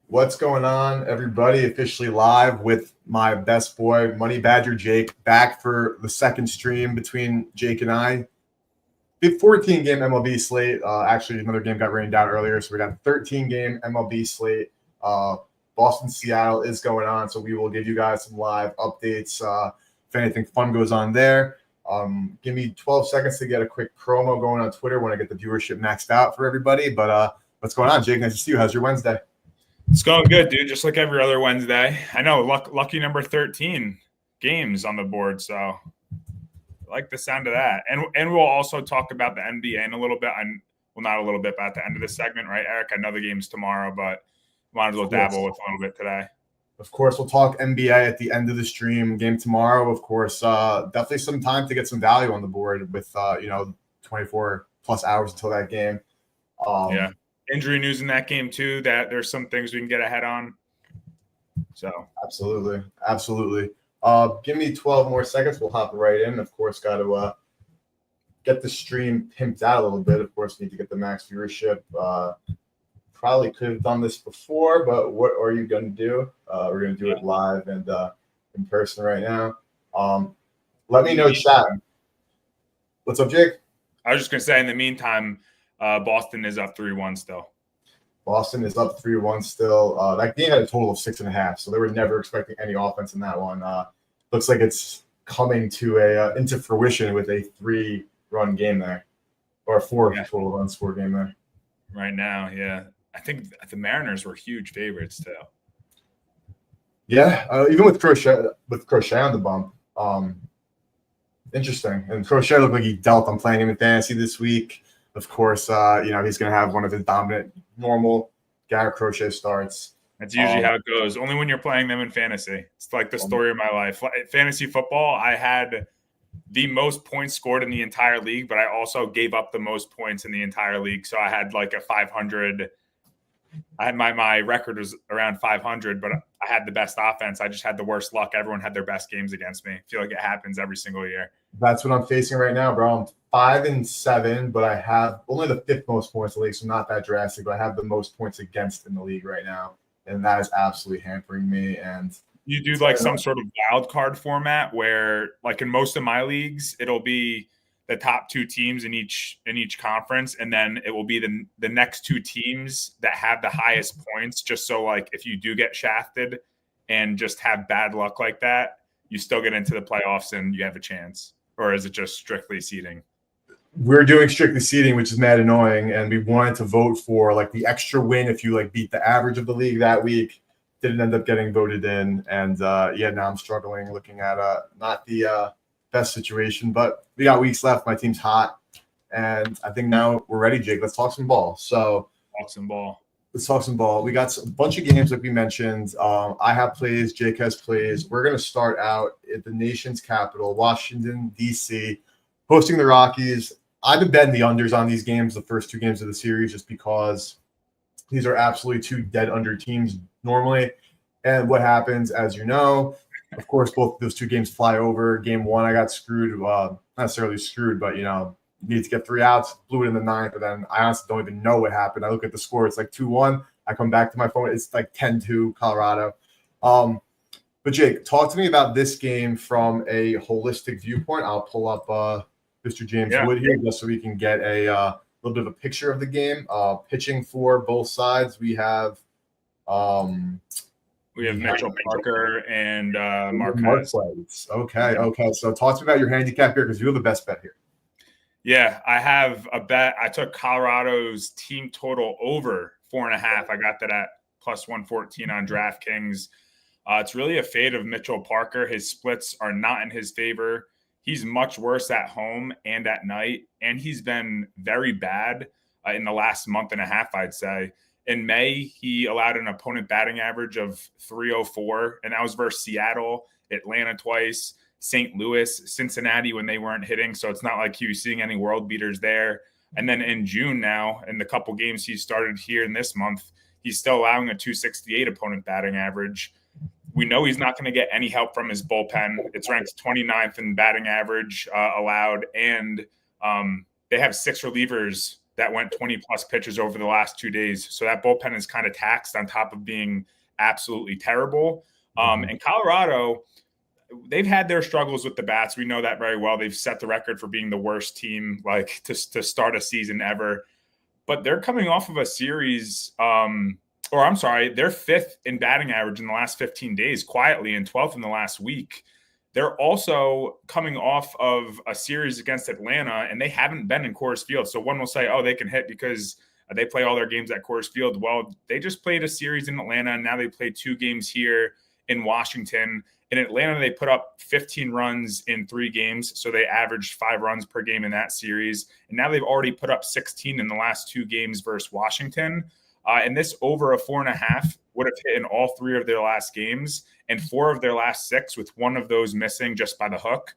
What's going on, everybody? Officially live with my best boy, Money Badger Jake, back for the second stream between Jake and I. The 14-game MLB slate. Actually, another game got rained out earlier, so we got a 13-game MLB slate. Boston, Seattle is going on, so we will give you guys some live updates if anything fun goes on there. Give me 12 seconds to get a quick promo going on Twitter when I get the viewership maxed out for everybody. But what's going on, Jake? Nice to see you. How's your Wednesday? It's going good, dude. Just like every other Wednesday. I know, lucky number 13 games on the board. So I like the sound of that. And we'll also talk about the NBA in a little bit. Not a little bit, but at the end of the segment, right, Eric? I know the game's tomorrow, but might as well dabble with a little bit today. Of course, we'll talk NBA at the end of the stream. Game tomorrow, of course. Definitely some time to get some value on the board with 24 plus hours until that game. Yeah. Injury news in that game too, that there's some things we can get ahead on. So absolutely. Give me 12 more seconds. We'll hop right in. Of course, got to get the stream pimped out a little bit. Of course, need to get the max viewership. Probably could have done this before, but what are you going to do? We're going to do it live and in person right now. Let me know, chat. What's up, Jake? I was just going to say, in the meantime, Boston is up 3-1 still. Boston is up 3-1 still. That game had a total of 6.5, so they were never expecting any offense in that one. Looks like it's coming to into fruition with a 3-run game there, or a 4 total unscored game there. Right now, yeah. I think the Mariners were huge favorites too. Yeah, even with Crochet on the bump. Interesting. And Crochet looked like he dealt. I'm playing him in fantasy this week. Of course, he's going to have one of his dominant, normal Garrett Crochet starts. That's usually how it goes. Only when you're playing them in fantasy. It's like the story of my life. Fantasy football, I had the most points scored in the entire league, but I also gave up the most points in the entire league. So I had like a 500. I had my record was around 500, but I had the best offense. I just had the worst luck. Everyone had their best games against me. I feel like it happens every single year. That's what I'm facing right now, bro. I'm 5-7, but I have only the 5th most points in the league, so not that drastic. But I have the most points against in the league right now, and that is absolutely hampering me. And you do like some sort of wild card format where, like in most of my leagues, it'll be the top 2 teams in each conference, and then it will be the next 2 teams that have the highest points, just so like if you do get shafted and just have bad luck like that, you still get into the playoffs and you have a chance. Or is it just strictly seeding? We're doing strictly seeding, which is mad annoying, and we wanted to vote for like the extra win if you like beat the average of the league that week. Didn't end up getting voted in, and now I'm struggling looking at not the best situation, but we got weeks left. My team's hot, and I think now we're ready, Jake. Let's talk some ball. Let's talk some ball. We got a bunch of games like we mentioned. I have plays. Jake has plays. We're going to start out at the nation's capital, Washington, D.C., hosting the Rockies. I've been betting the unders on these games, the first 2 games of the series, just because these are absolutely 2 dead under teams normally. And what happens, as you know, of course, both those 2 games fly over. Game 1, I got screwed. Not necessarily screwed, but, needed to get 3 outs, blew it in the 9th, and then I honestly don't even know what happened. I look at the score, it's like 2-1. I come back to my phone, it's like 10-2 Colorado. But Jake, talk to me about this game from a holistic viewpoint. I'll pull up Mr. James Wood here just so we can get a little bit of a picture of the game. Pitching for both sides, we have Mitchell Parker and Marquez. Okay. So talk to me about your handicap here because you have the best bet here. Yeah, I have a bet. I took Colorado's team total over 4.5. I got that at plus 114 on DraftKings. It's really a fade of Mitchell Parker. His splits are not in his favor. He's much worse at home and at night, and he's been very bad in the last month and a half, I'd say. In May, he allowed an opponent batting average of 304, and that was versus Seattle, Atlanta twice, St. Louis, Cincinnati when they weren't hitting. So it's not like he was seeing any world beaters there. And then in June now, in the couple games he started here in this month, he's still allowing a 268 opponent batting average. We know he's not going to get any help from his bullpen. It's ranked 29th in batting average allowed. And they have 6 relievers that went 20-plus pitches over the last 2 days. So that bullpen is kind of taxed on top of being absolutely terrible. And Colorado, they've had their struggles with the bats. We know that very well. They've set the record for being the worst team like to start a season ever. But they're coming off of a series they're 5th in batting average in the last 15 days quietly and 12th in the last week. They're also coming off of a series against Atlanta, and they haven't been in Coors Field. So one will say, oh, they can hit because they play all their games at Coors Field. Well, they just played a series in Atlanta, and now they played 2 games here in Washington. In Atlanta, they put up 15 runs in 3 games, so they averaged 5 runs per game in that series. And now they've already put up 16 in the last 2 games versus Washington. And this over a 4.5 would have hit in all 3 of their last games and 4 of their last 6, with 1 of those missing just by the hook.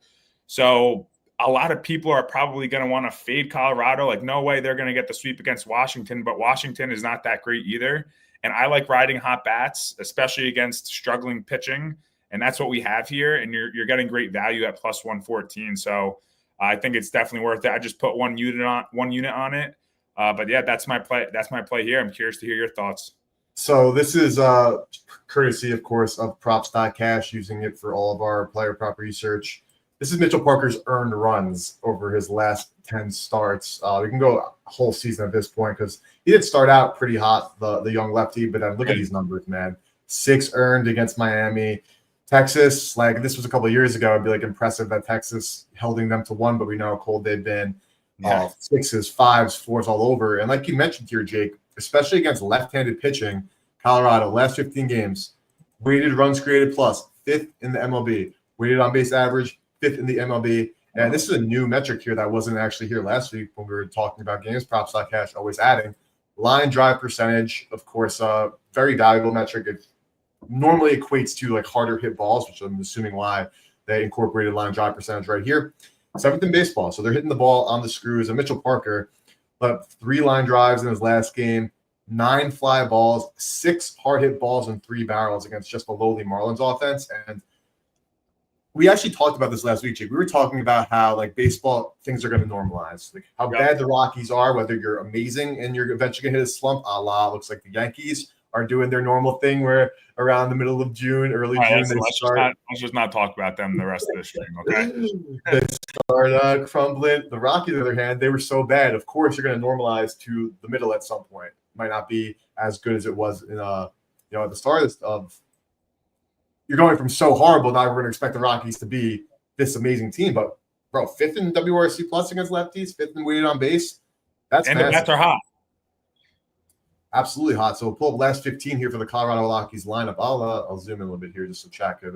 So a lot of people are probably going to want to fade Colorado. Like, no way they're going to get the sweep against Washington, but Washington is not that great either. And I like riding hot bats, especially against struggling pitching. And that's what we have here. And you're getting great value at plus 114. So I think it's definitely worth it. I just put one unit on it. But yeah, that's my play. That's my play here. I'm curious to hear your thoughts. So this is courtesy, of course, of Props.cash, using it for all of our player prop research. This is Mitchell Parker's earned runs over his last 10 starts. We can go a whole season at this point because he did start out pretty hot, the young lefty, but then look at these numbers, man. 6 earned against Miami. Texas, like this was a couple of years ago, it'd be like impressive that Texas holding them to 1, but we know how cold they've been. 6s, 5s, 4s all over. And like you mentioned here, Jake, especially against left-handed pitching, Colorado, last 15 games, weighted runs created plus, 5th in the MLB. Weighted on base average, 5th in the MLB. And this is a new metric here that wasn't actually here last week when we were talking about games. Props.cash always adding. Line drive percentage, of course, very valuable metric. It normally equates to like harder hit balls, which I'm assuming why they incorporated line drive percentage right here. 7th in baseball. So they're hitting the ball on the screws. And Mitchell Parker left 3 line drives in his last game, 9 fly balls, 6 hard hit balls, and 3 barrels against just the lowly Marlins offense. And we actually talked about this last week, Jake. We were talking about how like baseball things are going to normalize, like how bad the Rockies are, whether you're amazing and you're eventually going to hit a slump, looks like the Yankees are doing their normal thing where around the middle of June, early June, let's just not talk about them the rest of the stream, okay? They start crumbling. The Rockies, on the other hand, they were so bad. Of course, you're going to normalize to the middle at some point. Might not be as good as it was in at the start of. You're going from so horrible. Now we're going to expect the Rockies to be this amazing team, but bro, 5th in WRC plus against lefties, 5th in weighted on base. That's and the bats are hot. Absolutely hot. So we'll pull up last 15 here for the Colorado Rockies lineup. I'll zoom in a little bit here just so chat could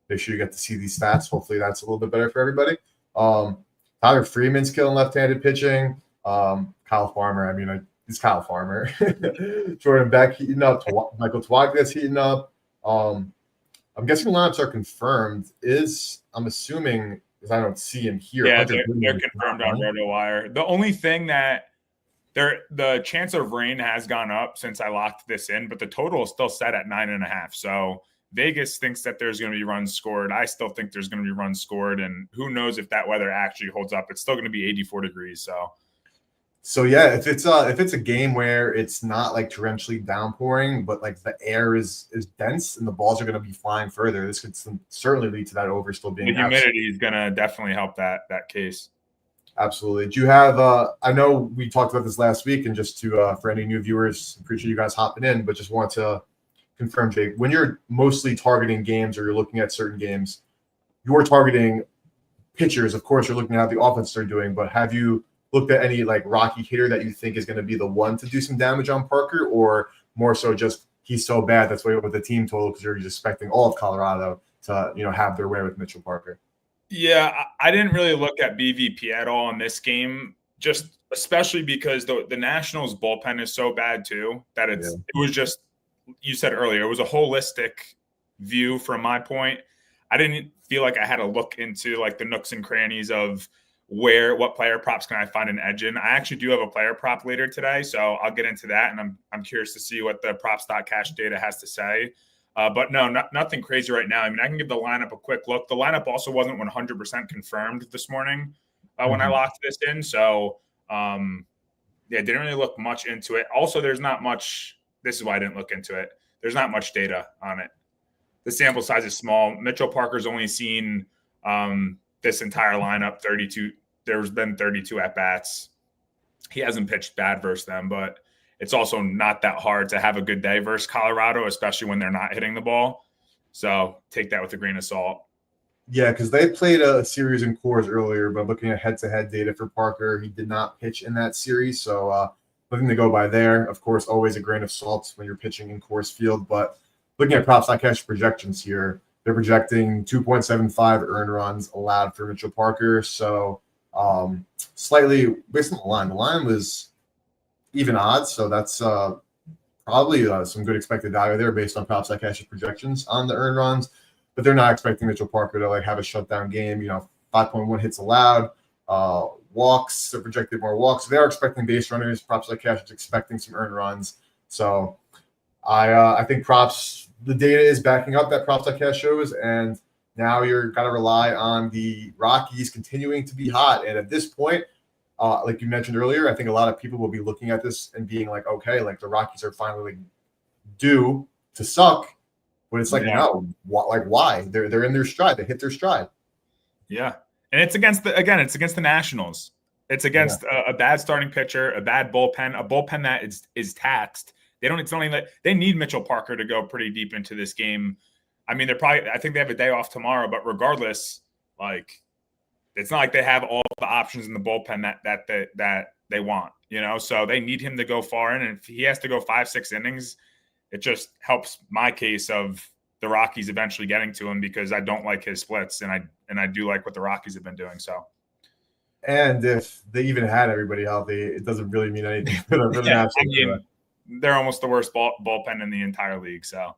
make sure you get to see these stats. Hopefully that's a little bit better for everybody. Tyler Freeman's killing left-handed pitching. Kyle Farmer. I mean, he's Kyle Farmer. Jordan Beck heating up. Michael Twaget's heating up. I'm guessing lineups are confirmed. I'm assuming, because I don't see him here. Yeah, they're confirmed on RotoWire. The only thing that the chance of rain has gone up since I locked this in, but the total is still set at 9.5. So Vegas thinks that there's going to be runs scored. I still think there's going to be runs scored, and who knows if that weather actually holds up. It's still going to be 84 degrees. So yeah, if it's a game where it's not like torrentially downpouring, but like the air is dense and the balls are going to be flying further, this could certainly lead to that over still being. The humidity is going to definitely help that case. Absolutely. Do you have? I know we talked about this last week, and just to for any new viewers, appreciate you guys hopping in, but just want to confirm, Jake, when you're mostly targeting games or you're looking at certain games, you're targeting pitchers. Of course, you're looking at how the offense they're doing, but have you looked at any like Rocky hitter that you think is going to be the one to do some damage on Parker, or more so just he's so bad that's why with the team total because you're just expecting all of Colorado to have their way with Mitchell Parker? Yeah, I didn't really look at BVP at all in this game, just especially because the Nationals bullpen is so bad too that it was just, you said earlier, it was a holistic view from my point. I didn't feel like I had to look into like the nooks and crannies of what player props can I find an edge in. I actually do have a player prop later today, so I'll get into that, and I'm curious to see what the props.cash data has to say. But no, nothing crazy right now. I mean, I can give the lineup a quick look. The lineup also wasn't 100% confirmed this morning when I locked this in. So Yeah, didn't really look much into it. Also, there's not much. This is why I didn't look into it. There's not much data on it. The sample size is small. Mitchell Parker's only seen this entire lineup 32. There's been 32 at bats. He hasn't pitched bad versus them, but it's also not that hard to have a good day versus Colorado, especially when they're not hitting the ball. So take that with a grain of salt. Yeah, because they played a series in Coors earlier, but looking at head-to-head data for Parker, he did not pitch in that series. So nothing to go by there. Of course, always a grain of salt when you're pitching in Coors Field. But looking at props.cash projections here, they're projecting 2.75 earned runs allowed for Mitchell Parker. So slightly based on the line. The line was even odds, so that's probably some good expected value there based on props.cash's projections on the earned runs. But they're not expecting Mitchell Parker to like have a shutdown game. 5.1 hits allowed, walks. They're projected more walks. So they are expecting base runners. Props.cash is expecting some earned runs. So I think props. The data is backing up that props.cash shows, and now you're got to rely on the Rockies continuing to be hot. And at this point, like you mentioned earlier, I think a lot of people will be looking at this and being like, okay, like the Rockies are finally due to suck. But it's like, no, why? They're in their stride. They hit their stride. Yeah. And it's against the Nationals. It's against a bad starting pitcher, a bad bullpen, a bullpen that is taxed. They need Mitchell Parker to go pretty deep into this game. I mean, I think they have a day off tomorrow, but regardless, like it's not like they have all the options in the bullpen that they want, so they need him to go far in. And if he has to go 5-6 innings, it just helps my case of the Rockies eventually getting to him, because I don't like his splits, and I do like what the Rockies have been doing. So, and if they even had everybody healthy, it doesn't really mean anything for the Nationals. They're almost the worst bullpen in the entire league. So,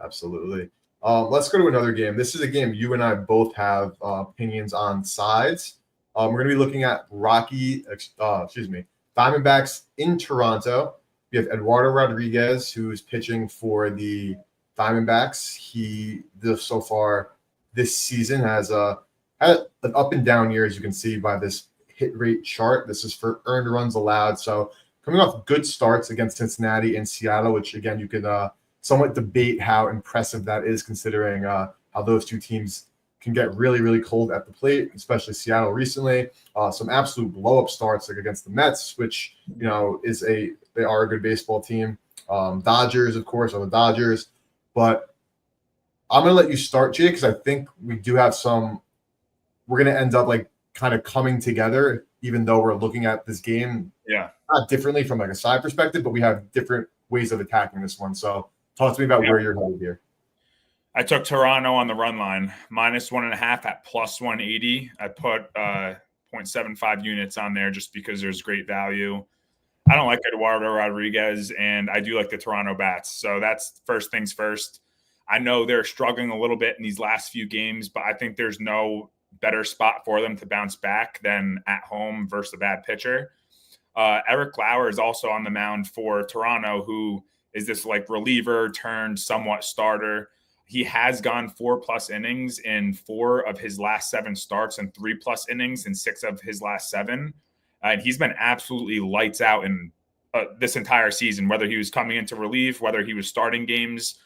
absolutely. Let's go to another game. This is a game you and I both have opinions on sides. We're going to be looking at Diamondbacks in Toronto. We have Eduardo Rodriguez, who's pitching for the Diamondbacks. He so far this season has had an up and down year, as you can see by this hit rate chart. This is for earned runs allowed. So coming off good starts against Cincinnati and Seattle, which again you could somewhat debate how impressive that is, considering how those two teams can get really, really cold at the plate, especially Seattle recently. Some absolute blow-up starts like against the Mets, which they are a good baseball team. Dodgers, of course, are the Dodgers. But I'm going to let you start, Jay, because I think we do have we're going to end up like kind of coming together, even though we're looking at this game not differently from like a side perspective, but we have different ways of attacking this one. So talk to me about where you're headed here. I took Toronto on the run line, -1.5 at +180. I put 0.75 units on there just because there's great value. I don't like Eduardo Rodriguez, and I do like the Toronto bats. So that's first things first. I know they're struggling a little bit in these last few games, but I think there's no better spot for them to bounce back than at home versus a bad pitcher. Eric Lauer is also on the mound for Toronto, who is this like reliever turned somewhat starter. He has gone 4+ innings in 4 of his last 7 starts and 3+ innings in 6 of his last 7. And he's been absolutely lights out in this entire season, whether he was coming into relief, whether he was starting games.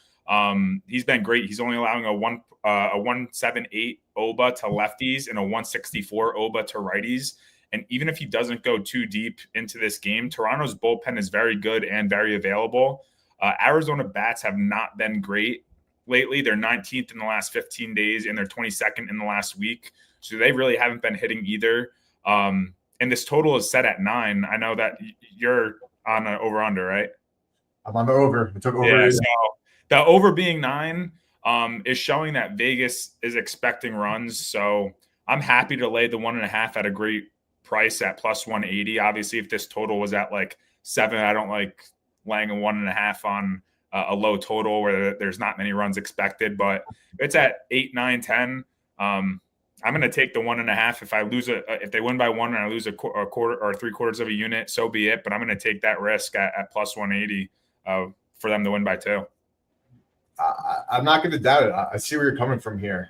He's been great. He's only allowing a 178 OBA to lefties and a 164 OBA to righties. And even if he doesn't go too deep into this game, Toronto's bullpen is very good and very available. Arizona bats have not been great lately. They're 19th in the last 15 days, and they're 22nd in the last week. So they really haven't been hitting either. And this total is set at 9. I know that you're on an over-under, right? I'm on the over. I took over. Yeah, so the over being 9 is showing that Vegas is expecting runs. So I'm happy to lay the 1.5 at a great price at +180. Obviously, if this total was at like 7, I don't like laying a 1.5 on a low total where there's not many runs expected. But if it's at 8, 9, 10, I'm going to take the 1.5. If I lose if they win by 1 and I lose a quarter or 3/4 of a unit, so be it. But I'm going to take that risk at +180 for them to win by 2. I'm not going to doubt it. I see where you're coming from here.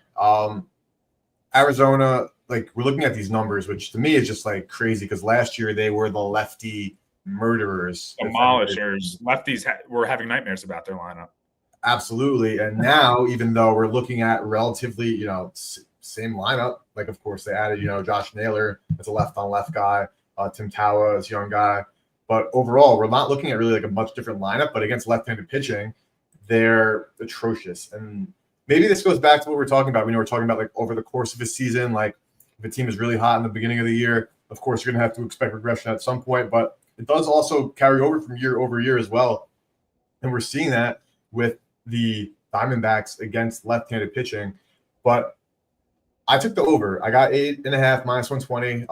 Arizona, like we're looking at these numbers, which to me is just like crazy because last year they were the lefty murderers, demolishers. Lefties were having nightmares about their lineup. Absolutely. And now, even though we're looking at relatively, same lineup, like of course they added, Josh Naylor as a left-on-left guy, Tim Tawa as a young guy. But overall, we're not looking at really like a much different lineup. But against left-handed pitching, they're atrocious. And maybe this goes back to what we're talking about. We're talking about like over the course of a season, like if a team is really hot in the beginning of the year, of course you're going to have to expect regression at some point. But it does also carry over from year over year as well. And we're seeing that with the Diamondbacks against left-handed pitching. But I took the over. I got 8.5 minus 120.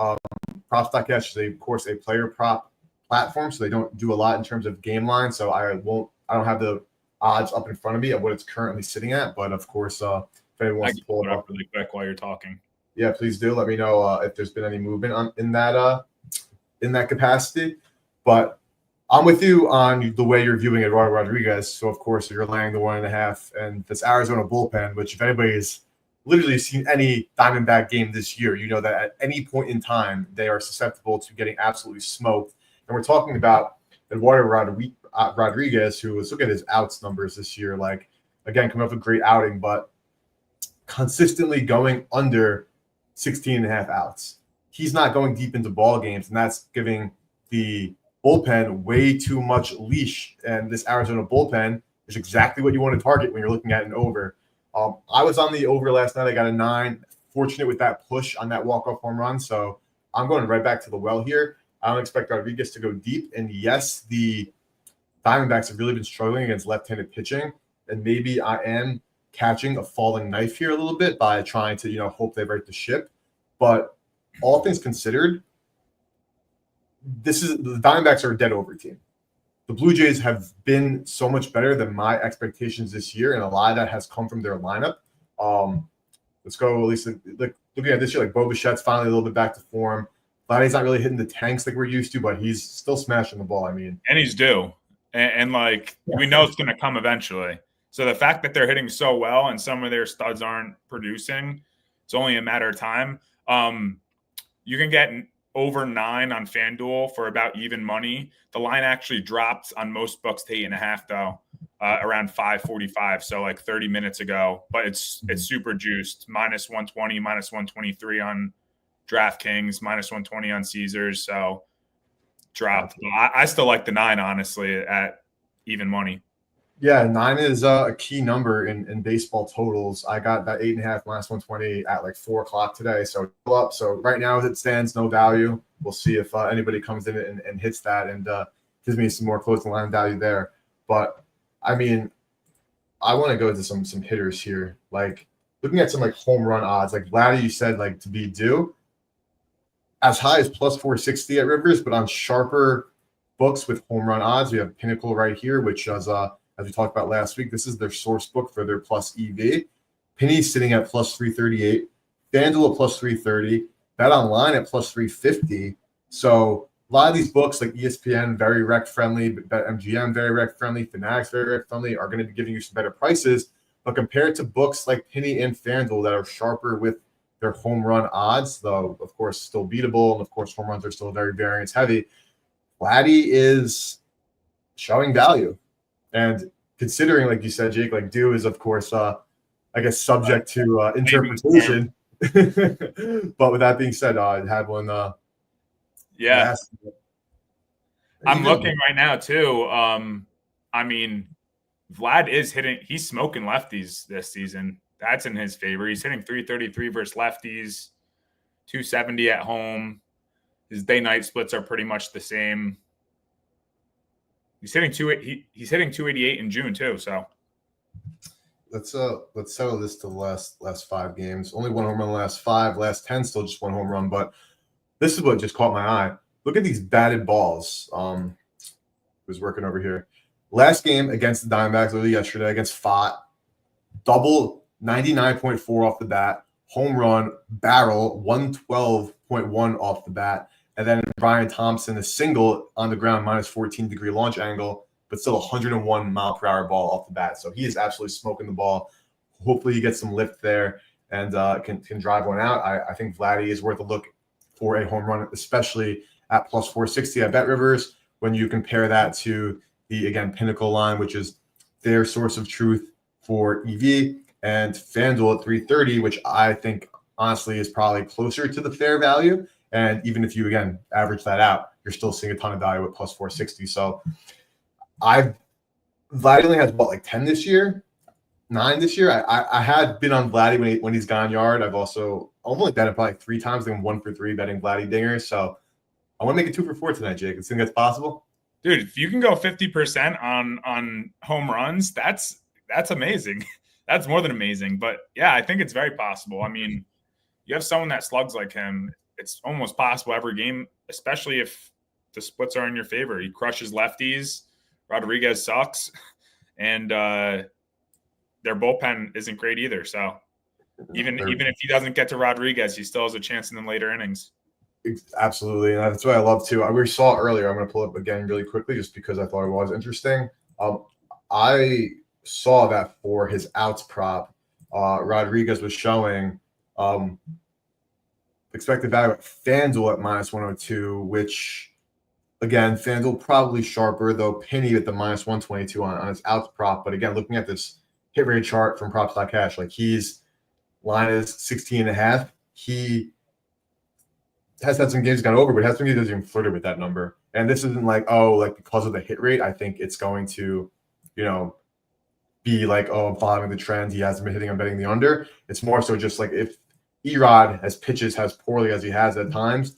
Props.cash is, of course, a player prop platform, so they don't do a lot in terms of game line. So I don't have the odds up in front of me of what it's currently sitting at. But of course, if anyone wants to pull it up really quick while you're talking, yeah, please do. Let me know if there's been any movement in that capacity. But I'm with you on the way you're viewing Eduardo Rodriguez. So, of course, you're laying the 1.5 and this Arizona bullpen, which if anybody's literally seen any Diamondback game this year, you know that at any point in time, they are susceptible to getting absolutely smoked. And we're talking about Eduardo Rodriguez, who was looking at his outs numbers this year, like, again, coming off a great outing, but consistently going under 16.5 outs. He's not going deep into ball games, and that's giving the bullpen way too much leash, and this Arizona bullpen is exactly what you want to target when you're looking at an over. I was on the over last night. I got a 9. Fortunate with that push on that walk-off home run, so I'm going right back to the well here. I don't expect Rodriguez to go deep, and yes, the Diamondbacks have really been struggling against left-handed pitching, and maybe I am catching a falling knife here a little bit by trying to, hope they right the ship. But all things considered, the Diamondbacks are a dead over team. The Blue Jays have been so much better than my expectations this year, and a lot of that has come from their lineup. Let's go at least looking at this year, like Bo Bichette's finally a little bit back to form. Vladdy's not really hitting the tanks like we're used to, but he's still smashing the ball. I mean, and he's due, and we know it's going to come eventually. So the fact that they're hitting so well and some of their studs aren't producing, it's only a matter of time. You can get over 9 on FanDuel for about even money. The line actually dropped on most books to 8.5 though, around 5:45, so like 30 minutes ago. But it's super juiced. Minus 120, minus 123 on DraftKings, minus 120 on Caesars. So dropped. I still like the 9 honestly at even money. Yeah, 9 is a key number in baseball totals. I got that 8.5 minus 120 at like 4 o'clock today. So up. So right now as it stands, no value. We'll see if anybody comes in and hits that and gives me some more close to line value there. But I mean, I want to go into some hitters here. Like looking at some like home run odds, like Vladdy, you said like to be due as high as plus 460 at Rivers, but on sharper books with home run odds, we have Pinnacle right here, which is as we talked about last week, this is their source book for their plus EV. Penny's sitting at plus 338, FanDuel at plus 330, Bet Online at plus 350. So a lot of these books like ESPN, very rec friendly, BetMGM, very rec friendly, Fanatics, very rec friendly, are going to be giving you some better prices. But compared to books like Penny and FanDuel that are sharper with their home run odds, though, of course, still beatable, and of course, home runs are still very variance heavy, Vladdy is showing value. And considering, like you said, Jake, like due is, of course, I guess subject to interpretation. But with that being said, I had one. Yeah. I'm looking right now, too. I mean, Vlad is hitting – he's smoking lefties this season. That's in his favor. He's hitting 333 versus lefties, 270 at home. His day-night splits are pretty much the same. He's hitting 288 in June too. So let's settle this to the last 5 games. Only one home run in the last 5. Last 10 still just one home run. But this is what just caught my eye. Look at these batted balls. Who's working over here? Last game against the Diamondbacks, literally yesterday against Fott. Double 99.4 off the bat. Home run barrel 112.1 off the bat. And then Brian Thompson, a single on the ground, minus 14-degree launch angle, but still 101 mile per hour ball off the bat. So he is absolutely smoking the ball. Hopefully he gets some lift there. and can drive one out. I think Vladdy is worth a look for a home run, especially at plus 460 at Bet Rivers. When you compare that to the, again, Pinnacle line, which is their source of truth for EV, and FanDuel at 330, which I think honestly is probably closer to the fair value. And even if you, again, average that out, you're still seeing a ton of value at plus 460. So Vladdy only has, what, like 10 this year? 9 this year. I had been on Vladdy when he's gone yard. I've only bet it probably 3 times, then 1 for 3 betting Vladdy dingers. So I want to make it 2 for 4 tonight, Jake. You think that's possible? Dude, if you can go 50% on home runs, that's amazing. That's more than amazing. But yeah, I think it's very possible. I mean, you have someone that slugs like him, it's almost possible every game, especially if the splits are in your favor. He crushes lefties. Rodriguez sucks. And their bullpen isn't great either. So even if he doesn't get to Rodriguez, he still has a chance in the later innings. Absolutely. And that's what I love too. We saw earlier, I'm going to pull up again really quickly just because I thought it was interesting. I saw that for his outs prop, Rodriguez was showing expected value at FanDuel at minus 102, which, again, FanDuel probably sharper, though Penny at the minus 122 on his outs prop. But again, looking at this hit rate chart from props.cash, like line is 16.5. He has had some games gone over, but has some games that even flirted with that number. And this isn't like, because of the hit rate, I think it's going to, be like, following the trend. He hasn't been hitting. I'm betting the under. It's more so just like if Erod has pitches as poorly as he has at times,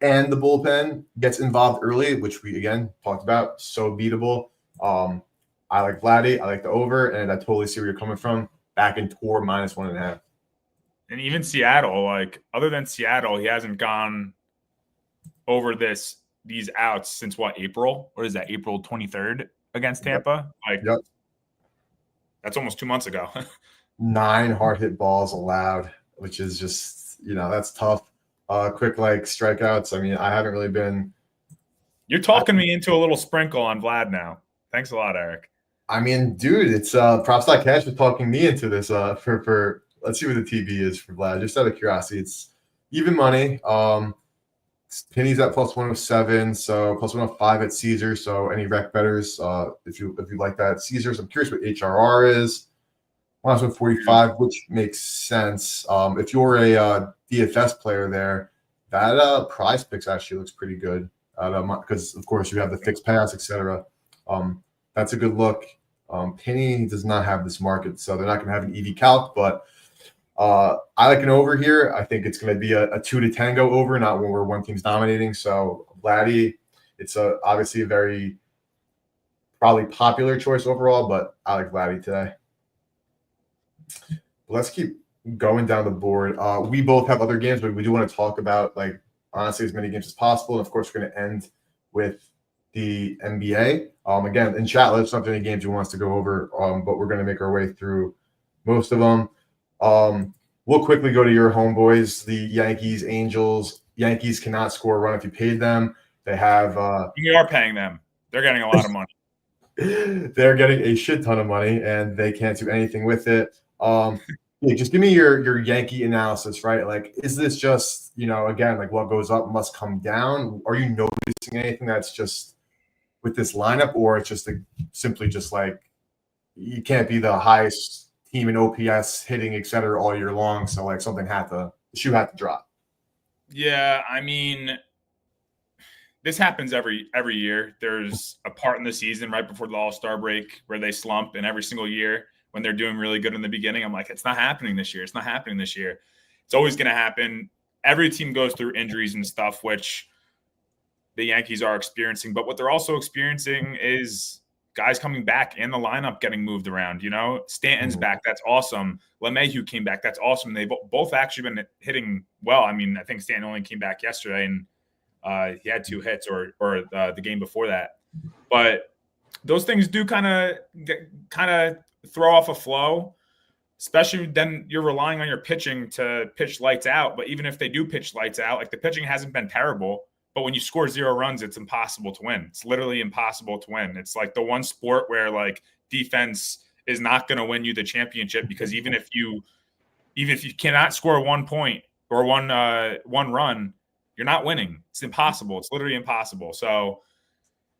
and the bullpen gets involved early, which we again talked about, so beatable. I like Vladdy. I like the over, and I totally see where you're coming from. Back in Tor minus 1.5. And even Seattle, like other than Seattle, he hasn't gone over these outs since what, April? What is that, April 23rd against Tampa? Yep. That's almost 2 months ago. 9 hard hit balls allowed, which is just, that's tough. Quick strikeouts. I mean, I haven't really been. You're talking me into a little sprinkle on Vlad now. Thanks a lot, Eric. I mean, dude, it's props.cash was talking me into this for let's see what the TV is for Vlad. Just out of curiosity, it's even money. Penny's at plus 107, so plus 105 at Caesar. So any rec bettors, if you like that, Caesars. I'm curious what HRR is. Minus 145, which makes sense. If you're a DFS player there, that prize picks actually looks pretty good. Because of course you have the fixed pass, etc. That's a good look. Penny does not have this market, so they're not going to have an EV calc, but I like an over here. I think it's going to be a 2 to tango over, not when we're one team's dominating. So Vladdy, it's obviously a very probably popular choice overall, but I like Vladdy today. Let's keep going down the board. We both have other games, but we do want to talk about honestly as many games as possible. And of course, we're going to end with the NBA. Again, in chat, let us know if any games you want us to go over, but we're going to make our way through most of them. We'll quickly go to your homeboys, the Yankees, Angels. Yankees cannot score a run if you paid them. They have you are paying them. They're getting a lot of money. They're getting a shit ton of money, and they can't do anything with it. Just give me your Yankee analysis, right? Like, is this just, again, like what goes up must come down? Are you noticing anything that's just with this lineup, or it's just simply just like you can't be the highest team in OPS, hitting, et cetera, all year long? So like the shoe had to drop. Yeah, I mean, this happens every year. There's a part in the season right before the All-Star break where they slump, and every single year when they're doing really good in the beginning, I'm like, it's not happening this year. It's not happening this year. It's always going to happen. Every team goes through injuries and stuff, which the Yankees are experiencing. But what they're also experiencing is guys coming back in the lineup getting moved around. Stanton's back. That's awesome. LeMahieu came back. That's awesome. They've both actually been hitting well. I mean, I think Stanton only came back yesterday, and he had 2 hits or the game before that. But those things do kind of throw off a flow, especially then you're relying on your pitching to pitch lights out. But even if they do pitch lights out, like the pitching hasn't been terrible, but when you score 0 runs, it's impossible to win. It's literally impossible to win. It's like the one sport where like defense is not going to win you the championship, because even if you even if you cannot score 1 point or one run, you're not winning. It's impossible. It's literally impossible. So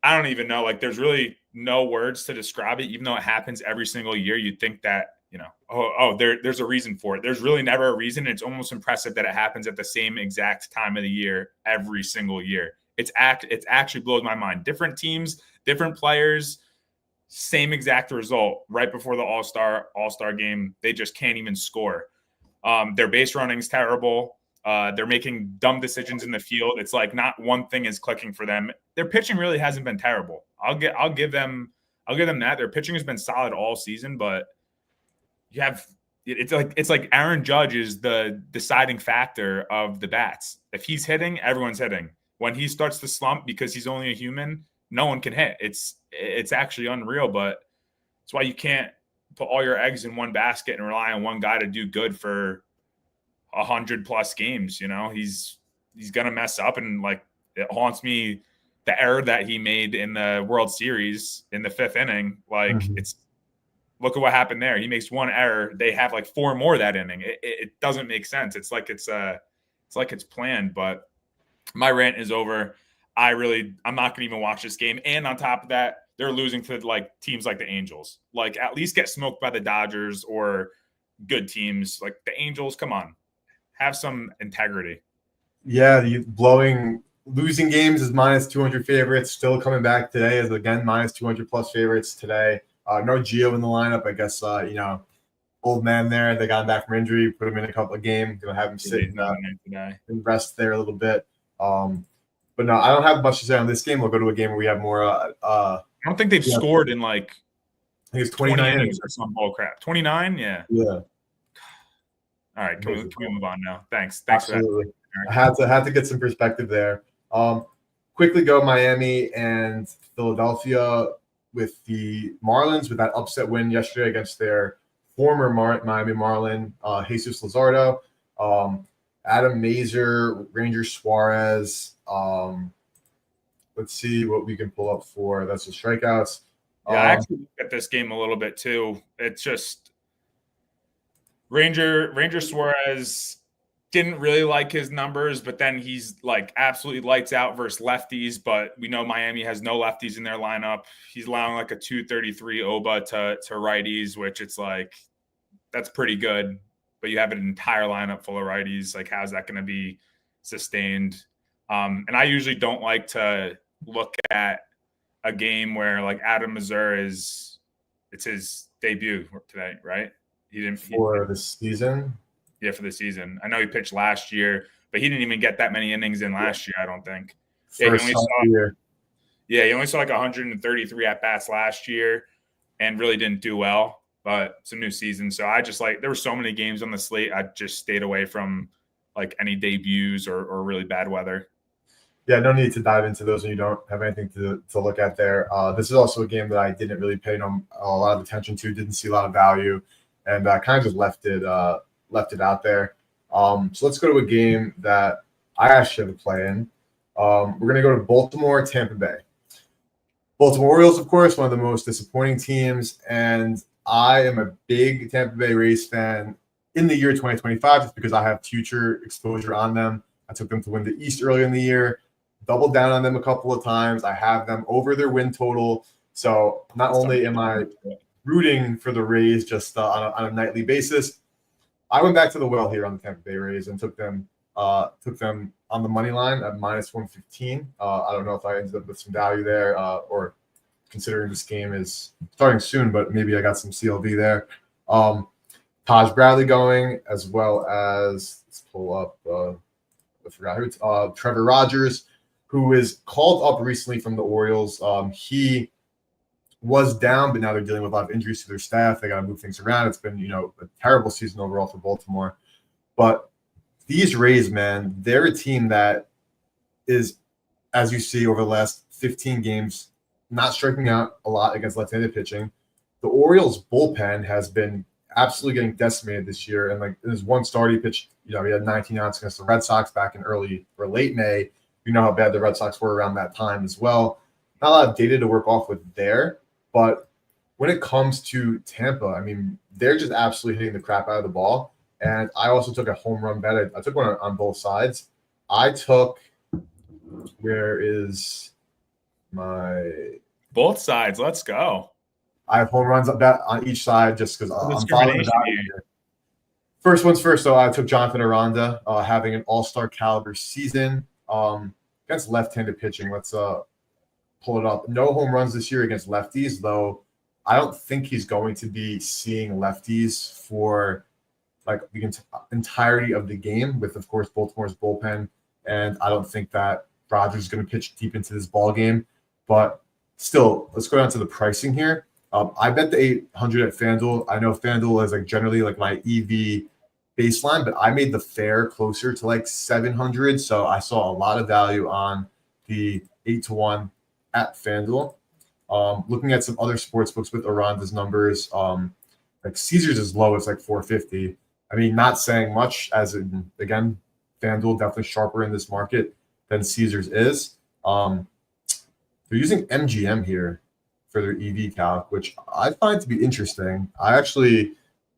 I don't even know. Like, there's really no words to describe it, even though it happens every single year. You'd think that, there's a reason for it. There's really never a reason. It's almost impressive that it happens at the same exact time of the year every single year. It's actually blows my mind. Different teams, different players, same exact result right before the All-Star game. They just can't even score. Their base running is terrible. They're making dumb decisions in the field. It's like not one thing is clicking for them. Their pitching really hasn't been terrible. I'll give them that. Their pitching has been solid all season, but it's like Aaron Judge is the deciding factor of the bats. If he's hitting, everyone's hitting. When he starts to slump because he's only a human, no one can hit. It's actually unreal, but that's why you can't put all your eggs in one basket and rely on one guy to do good for 100+ games. He's gonna mess up, and like it haunts me the error that he made in the World Series in the 5th inning. Like it's look at what happened there. He makes one error, they have like 4 more that inning. It doesn't make sense. It's like it's planned. But my rant is over. I'm not gonna even watch this game. And on top of that, they're losing to like teams like the Angels. Like, at least get smoked by the Dodgers or good teams like the Angels. Come on. Have some integrity. Yeah, losing games is minus 200 favorites. Still coming back today is again minus 200+ favorites today. No Gio in the lineup. I guess old man there. They got him back from injury. Put him in a couple of games. Gonna have him sit and rest there a little bit. But no, I don't have much to say on this game. We'll go to a game where we have more. I don't think they've scored in like I think it's 29 innings or some bull crap. 29, yeah. Yeah. All right, can we move on now? Thanks Absolutely. for I that. had to get some perspective there. Quickly go Miami and Philadelphia with the Marlins with that upset win yesterday against their former Miami Marlin, Jesus Luzardo, Adam Mazer, Ranger Suarez. Let's see what we can pull up for. That's the strikeouts. Yeah, I actually looked at this game a little bit too. It's just Ranger Suarez didn't really like his numbers, but then he's like absolutely lights out versus lefties. But we know Miami has no lefties in their lineup. He's allowing like a 233 OBA to righties, which it's like that's pretty good. But you have an entire lineup full of righties. Like, how's that going to be sustained? And I usually don't like to look at a game where like Adam Mazer it's his debut today, right? For the season. Yeah, for the season. I know he pitched last year, but he didn't even get that many innings in last year, I don't think. He only saw like 133 at bats last year and really didn't do well. But it's a new season. So I just there were so many games on the slate. I just stayed away from like any debuts or really bad weather. Yeah, no need to dive into those when you don't have anything to look at there. This is also a game that I didn't really pay a lot of attention to, didn't see a lot of value, and kind of just left it out there. So let's go to a game that I actually have a play in. We're going to go to Baltimore, Tampa Bay. Baltimore Orioles, of course, one of the most disappointing teams, and I am a big Tampa Bay Rays fan in the year 2025 just because I have future exposure on them. I took them to win the East earlier in the year, doubled down on them a couple of times. I have them over their win total. So not only am I rooting for the Rays just on a nightly basis, I went back to the well here on the Tampa Bay Rays and took them on the money line at minus 115. I don't know if I ended up with some value there or considering this game is starting soon, but maybe I got some CLV there. Taj Bradley going, as well as let's pull up. I forgot who. Trevor Rogers, who is called up recently from the Orioles. He was down, but now they're dealing with a lot of injuries to their staff. They got to move things around. It's been a terrible season overall for Baltimore. But these Rays, man, they're a team that is, as you see over the last 15 games, not striking out a lot against left-handed pitching. The Orioles bullpen has been absolutely getting decimated this year. And like there's one start he pitched, he had 19 outs against the Red Sox back in early or late May. You know how bad the Red Sox were around that time as well. Not a lot of data to work off with there. But when it comes to Tampa, I mean, they're just absolutely hitting the crap out of the ball. And I also took a home run bet. I took one on both sides. I took, where is my, Both sides. Let's go. I have home runs bet on each side just because No I'm following the discrimination value here. here. First one's first, though. I took Jonathan Aranda having an all-star caliber season against left-handed pitching. Let's pull it up. No home runs this year against lefties, though. I don't think he's going to be seeing lefties for like the entirety of the game with, of course, Baltimore's bullpen. And I don't think that Rogers is going to pitch deep into this ball game. But still, let's go down to the pricing here. I bet the 800 at FanDuel. I know FanDuel is like generally like my EV baseline, but I made the fair closer to like 700. So I saw a lot of value on the 8-1 at FanDuel. Looking at some other sports books with Aranda's numbers, like Caesars is low, it's like 450. I mean, not saying much, as in, again, FanDuel definitely sharper in this market than Caesars is. They're using MGM here for their EV calc, which I find to be interesting. If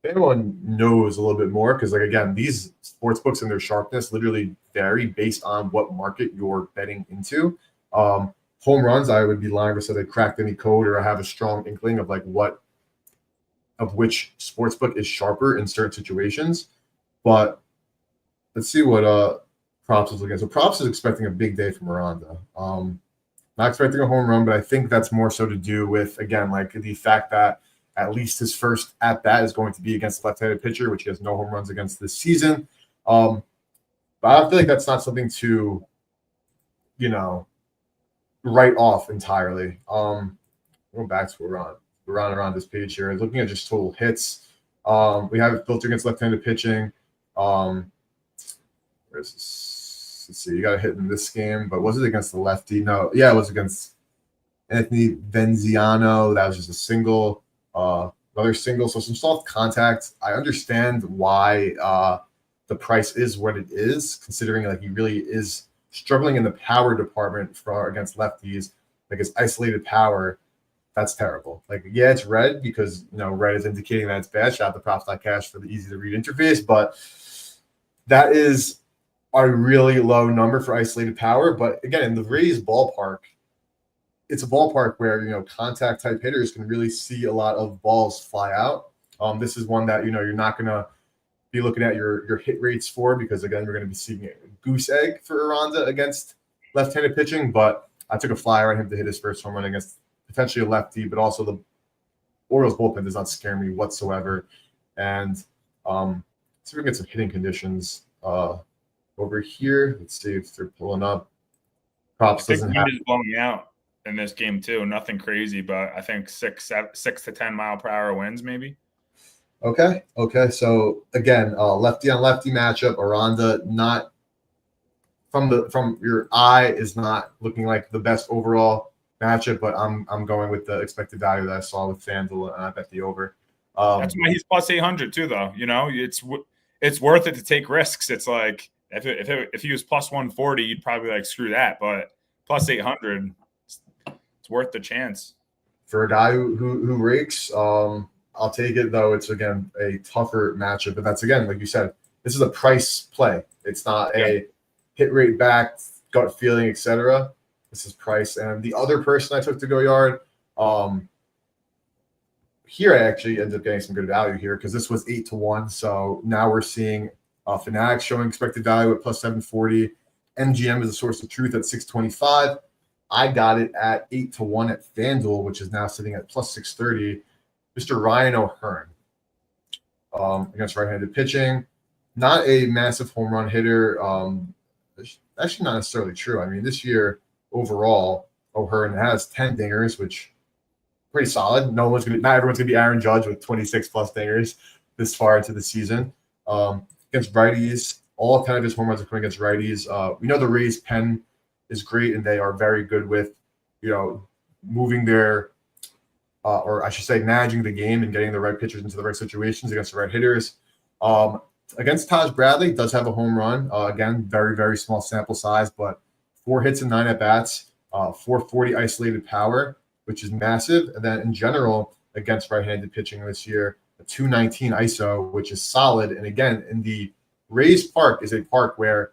anyone knows a little bit more, because like again, these sports books and their sharpness literally vary based on what market you're betting into. Home runs, I would be lying if I said I cracked any code or I have a strong inkling of like which sports book is sharper in certain situations. But let's see what Props is looking at. So Props is expecting a big day from Miranda. Not expecting a home run, but I think that's more so to do with, again, like the fact that at least his first at bat is going to be against a left-handed pitcher, which he has no home runs against this season. But I feel like that's not something to, write off entirely. Go back to we're on around this page here. Looking at just total hits. We have it filtered against left-handed pitching. Where's this? Let's see. You got a hit in this game, but was it against the lefty? No. Yeah, it was against Anthony Venziano. That was just a single. Another single. So some soft contact. I understand why the price is what it is, considering like he really is struggling in the power department against lefties. Like his isolated power, that's terrible. Like, yeah, it's red because red is indicating that it's bad. Shout out to props.cash for the easy to read interface, but that is a really low number for isolated power. But again, in the Rays ballpark, it's a ballpark where contact type hitters can really see a lot of balls fly out. This is one that you're not gonna be looking at your hit rates for, because again, we're going to be seeing a goose egg for Aranda against left-handed pitching. But I took a flyer on him to hit his first home run against potentially a lefty, but also the Orioles bullpen does not scare me whatsoever. And see if we can get some hitting conditions over here. Let's see if they're pulling up. Props doesn't have. Is blowing out in this game too. Nothing crazy, but I think 6 to 10 mile per hour winds maybe. Okay. So again, lefty on lefty matchup. Aranda not from your eye is not looking like the best overall matchup, but I'm going with the expected value that I saw with FanDuel, and I bet the over. That's why he's plus 800 too, though. It's worth it to take risks. It's like if he was plus 140, you'd probably like screw that, but plus 800, it's worth the chance for a guy who rakes. I'll take it, though. It's, again, a tougher matchup. But that's, again, like you said, this is a price play. It's not a hit rate back, gut feeling, etc. This is price. And the other person I took to go yard, here I actually ended up getting some good value here because this was 8-1. So now we're seeing Fanatics showing expected value at plus 740. MGM is a source of truth at 625. I got it at 8-1 at FanDuel, which is now sitting at plus 630. Mr. Ryan O'Hearn against right-handed pitching. Not a massive home run hitter. Actually, not necessarily true. I mean, this year overall, O'Hearn has 10 dingers, which pretty solid. Not everyone's gonna be Aaron Judge with 26 plus dingers this far into the season. Against righties, all 10 of his home runs are coming against righties. We know the Rays' pen is great, and they are very good with moving their or I should say managing the game and getting the right pitchers into the right situations against the right hitters. Against Taj Bradley, does have a home run. Again, very, very small sample size, but 4 hits and 9 at-bats, 440 isolated power, which is massive. And then in general, against right-handed pitching this year, a a 219 ISO, which is solid. And again, in the Rays Park is a park where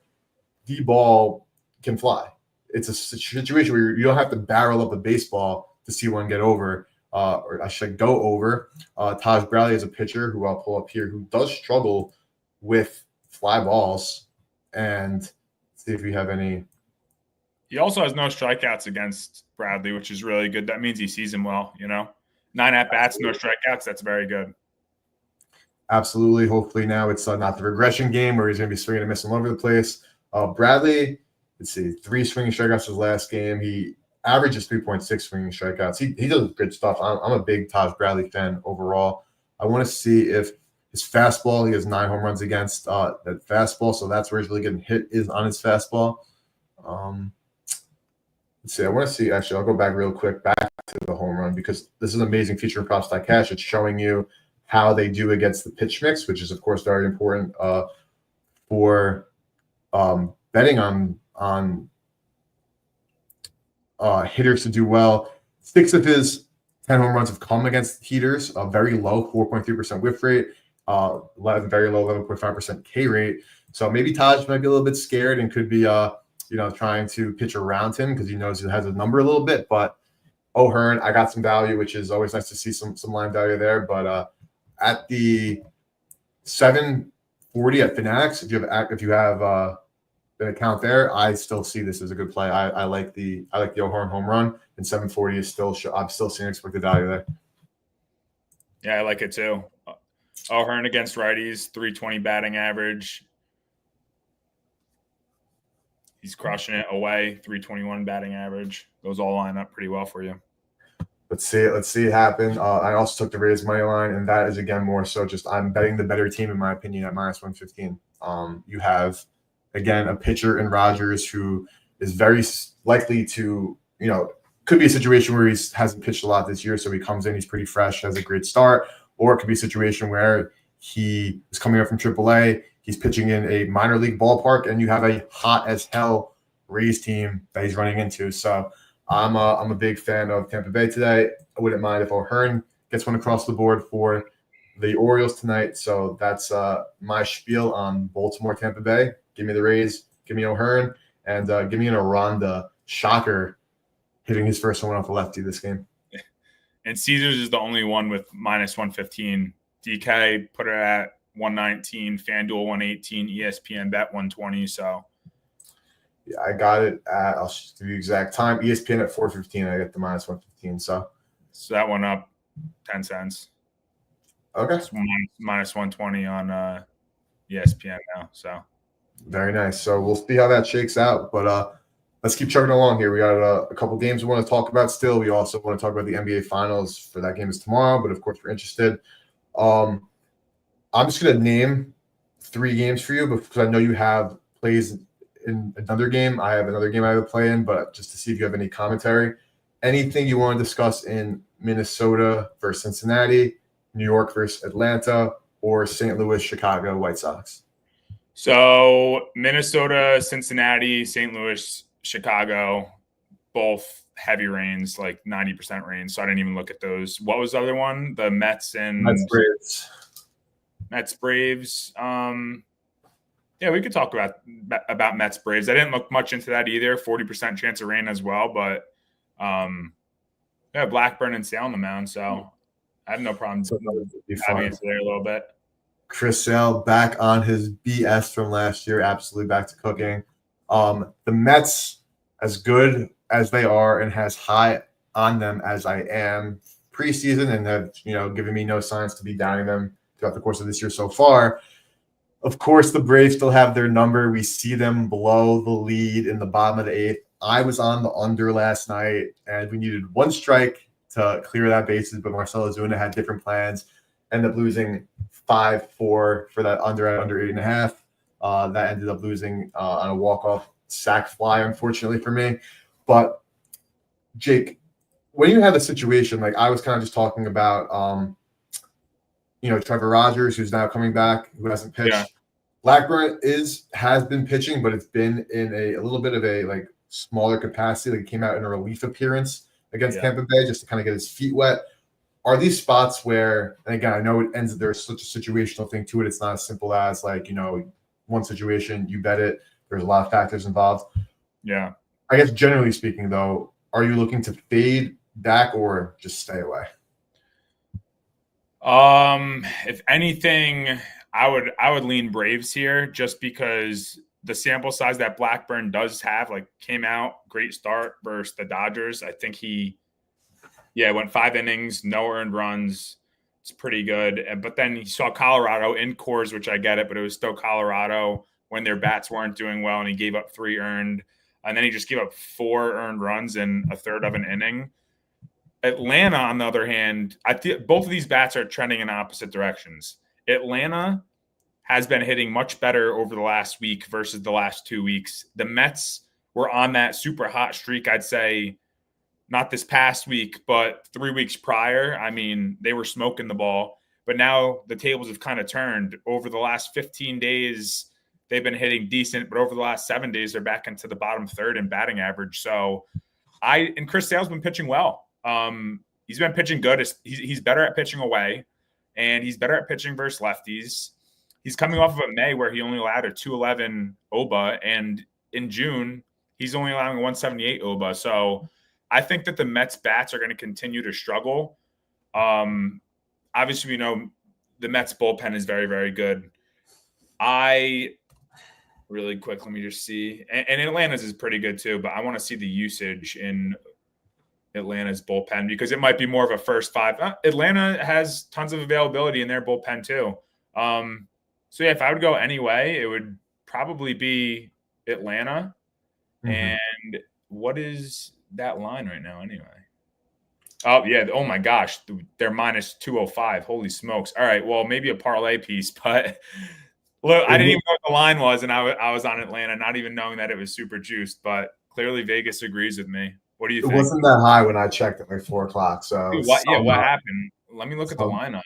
the ball can fly. It's a situation where you don't have to barrel up a baseball to see one get over, or I should go over. Taj Bradley is a pitcher who I'll pull up here who does struggle with fly balls. And see if we have any. He also has no strikeouts against Bradley, which is really good. That means he sees him well, 9 at-bats, no strikeouts. That's very good. Absolutely. Hopefully now it's not the regression game where he's going to be swinging and missing all over the place. Bradley, let's see, 3 swinging strikeouts his last game. He averages 3.6 swinging strikeouts. He does good stuff. I'm a big Taj Bradley fan overall. I want to see if his fastball, he has 9 home runs against that fastball, so that's where he's really getting hit is on his fastball. Let's see. I want to see, actually, I'll go back real quick, back to the home run, because this is an amazing feature in Props Cash. It's showing you how they do against the pitch mix, which is, of course, very important for betting on hitters to do well. 6 of his 10 home runs have come against heaters, a very low 4.3% whiff rate, very low 11.5% K rate. So maybe Taj might be a little bit scared and could be trying to pitch around him because he knows he has a number a little bit. But O'Hearn, I got some value, which is always nice to see some line value there. But at the 740 at Fanatics, if you have an account there, I still see this as a good play. I like the O'Hearn home run, and 740 is still I'm still seeing expected value there. Yeah, I like it too. O'Hearn against righties, 320 batting average. He's crushing it away, 321 batting average. Those all line up pretty well for you. Let's see it happen. I also took the Rays money line, and that is again more so just I'm betting the better team in my opinion at -115. You have again a pitcher in Rogers who is very likely to could be a situation where he hasn't pitched a lot this year, so he comes in, he's pretty fresh, has a great start, or it could be a situation where he is coming up from AAA. He's pitching in a minor league ballpark, and you have a hot as hell Rays team that he's running into. So I'm a big fan of Tampa Bay today. I wouldn't mind if O'Hearn gets one across the board for the Orioles tonight. So that's my spiel on Baltimore, Tampa Bay. Give me the Rays, give me O'Hearn, and give me an Aranda shocker hitting his first one off the lefty this game. And Caesars is the only one with -115. DK put it at 119, FanDuel 118, ESPN bet 120. So yeah, I got it at, I'll just give you exact time, ESPN at 415. I get the -115. So that went up 10 cents. Okay. It's -120 on ESPN now. So very nice. So we'll see how that shakes out. But let's keep chugging along here. We got a couple games we want to talk about still. We also want to talk about the NBA Finals. For that game is tomorrow, but of course we're interested. I'm just going to name 3 games for you because I know you have plays in another game. I have another game I have a play in, but just to see if you have any commentary. Anything you want to discuss in Minnesota versus Cincinnati, New York versus Atlanta, or St. Louis, Chicago White Sox? So Minnesota, Cincinnati, St. Louis, Chicago, both heavy rains, like 90% rain. So I didn't even look at those. What was the other one? The Mets and Braves. Mets Braves. Yeah, we could talk about Mets Braves. I didn't look much into that either. 40% chance of rain as well, but yeah, Blackburn and Sale on the mound, so I have no problem having it today a little bit. Chris Sale back on his BS from last year, absolutely back to cooking. The Mets, as good as they are and as high on them as I am preseason and have given me no signs to be downing them throughout the course of this year so far. Of course, the Braves still have their number. We see them blow the lead in the bottom of the 8th. I was on the under last night, and we needed 1 strike to clear that bases, but Marcell Ozuna had different plans. Ended up losing 5-4 for that under 8.5. That ended up losing on a walk-off sac fly, unfortunately for me. But, Jake, when you have a situation like I was kind of just talking about Trevor Rogers, who's now coming back, who hasn't pitched. Yeah. Blackburn has been pitching, but it's been in a little bit of a smaller capacity. Like he came out in a relief appearance against Tampa Bay just to kind of get his feet wet. are these spots where, and again, I know it ends, there's such a situational thing to it. It's not as simple as like, one situation, you bet it. There's a lot of factors involved. Yeah. I guess generally speaking, though, are you looking to fade back or just stay away? If anything, I would lean Braves here just because the sample size that Blackburn does have, like, came out great start versus the Dodgers. I think went 5 innings, no earned runs. It's pretty good. But then he saw Colorado in Coors, which I get it, but it was still Colorado when their bats weren't doing well, and he gave up 3 earned. And then he just gave up 4 earned runs in a third of an inning. Atlanta, on the other hand, I think both of these bats are trending in opposite directions. Atlanta has been hitting much better over the last week versus the last 2 weeks. The Mets were on that super hot streak, I'd say, not this past week, but 3 weeks prior. I mean, they were smoking the ball. But now the tables have kind of turned. Over the last 15 days, they've been hitting decent, but over the last 7 days, they're back into the bottom third in batting average. So and Chris Sale's been pitching well. He's been pitching good. He's better at pitching away, and he's better at pitching versus lefties. He's coming off of a May where he only allowed a 211 OBA, and in June, he's only allowing a 178 OBA. So I think that the Mets bats are going to continue to struggle. Obviously, we know the Mets bullpen is very, very good. Really quick, let me just see. And Atlanta's is pretty good too, but I want to see the usage in Atlanta's bullpen because it might be more of a first 5. Atlanta has tons of availability in their bullpen too. So yeah, if I would go anyway, it would probably be Atlanta. Mm-hmm. And what is that line right now anyway? Oh yeah. Oh my gosh. They're minus 205. Holy smokes. All right. Well, maybe a parlay piece, but look, I didn't even know what the line was, and I was on Atlanta, not even knowing that it was super juiced, but clearly Vegas agrees with me. What do you think? It wasn't that high when I checked at like 4 o'clock. So dude, what happened? Let me look at the lineup.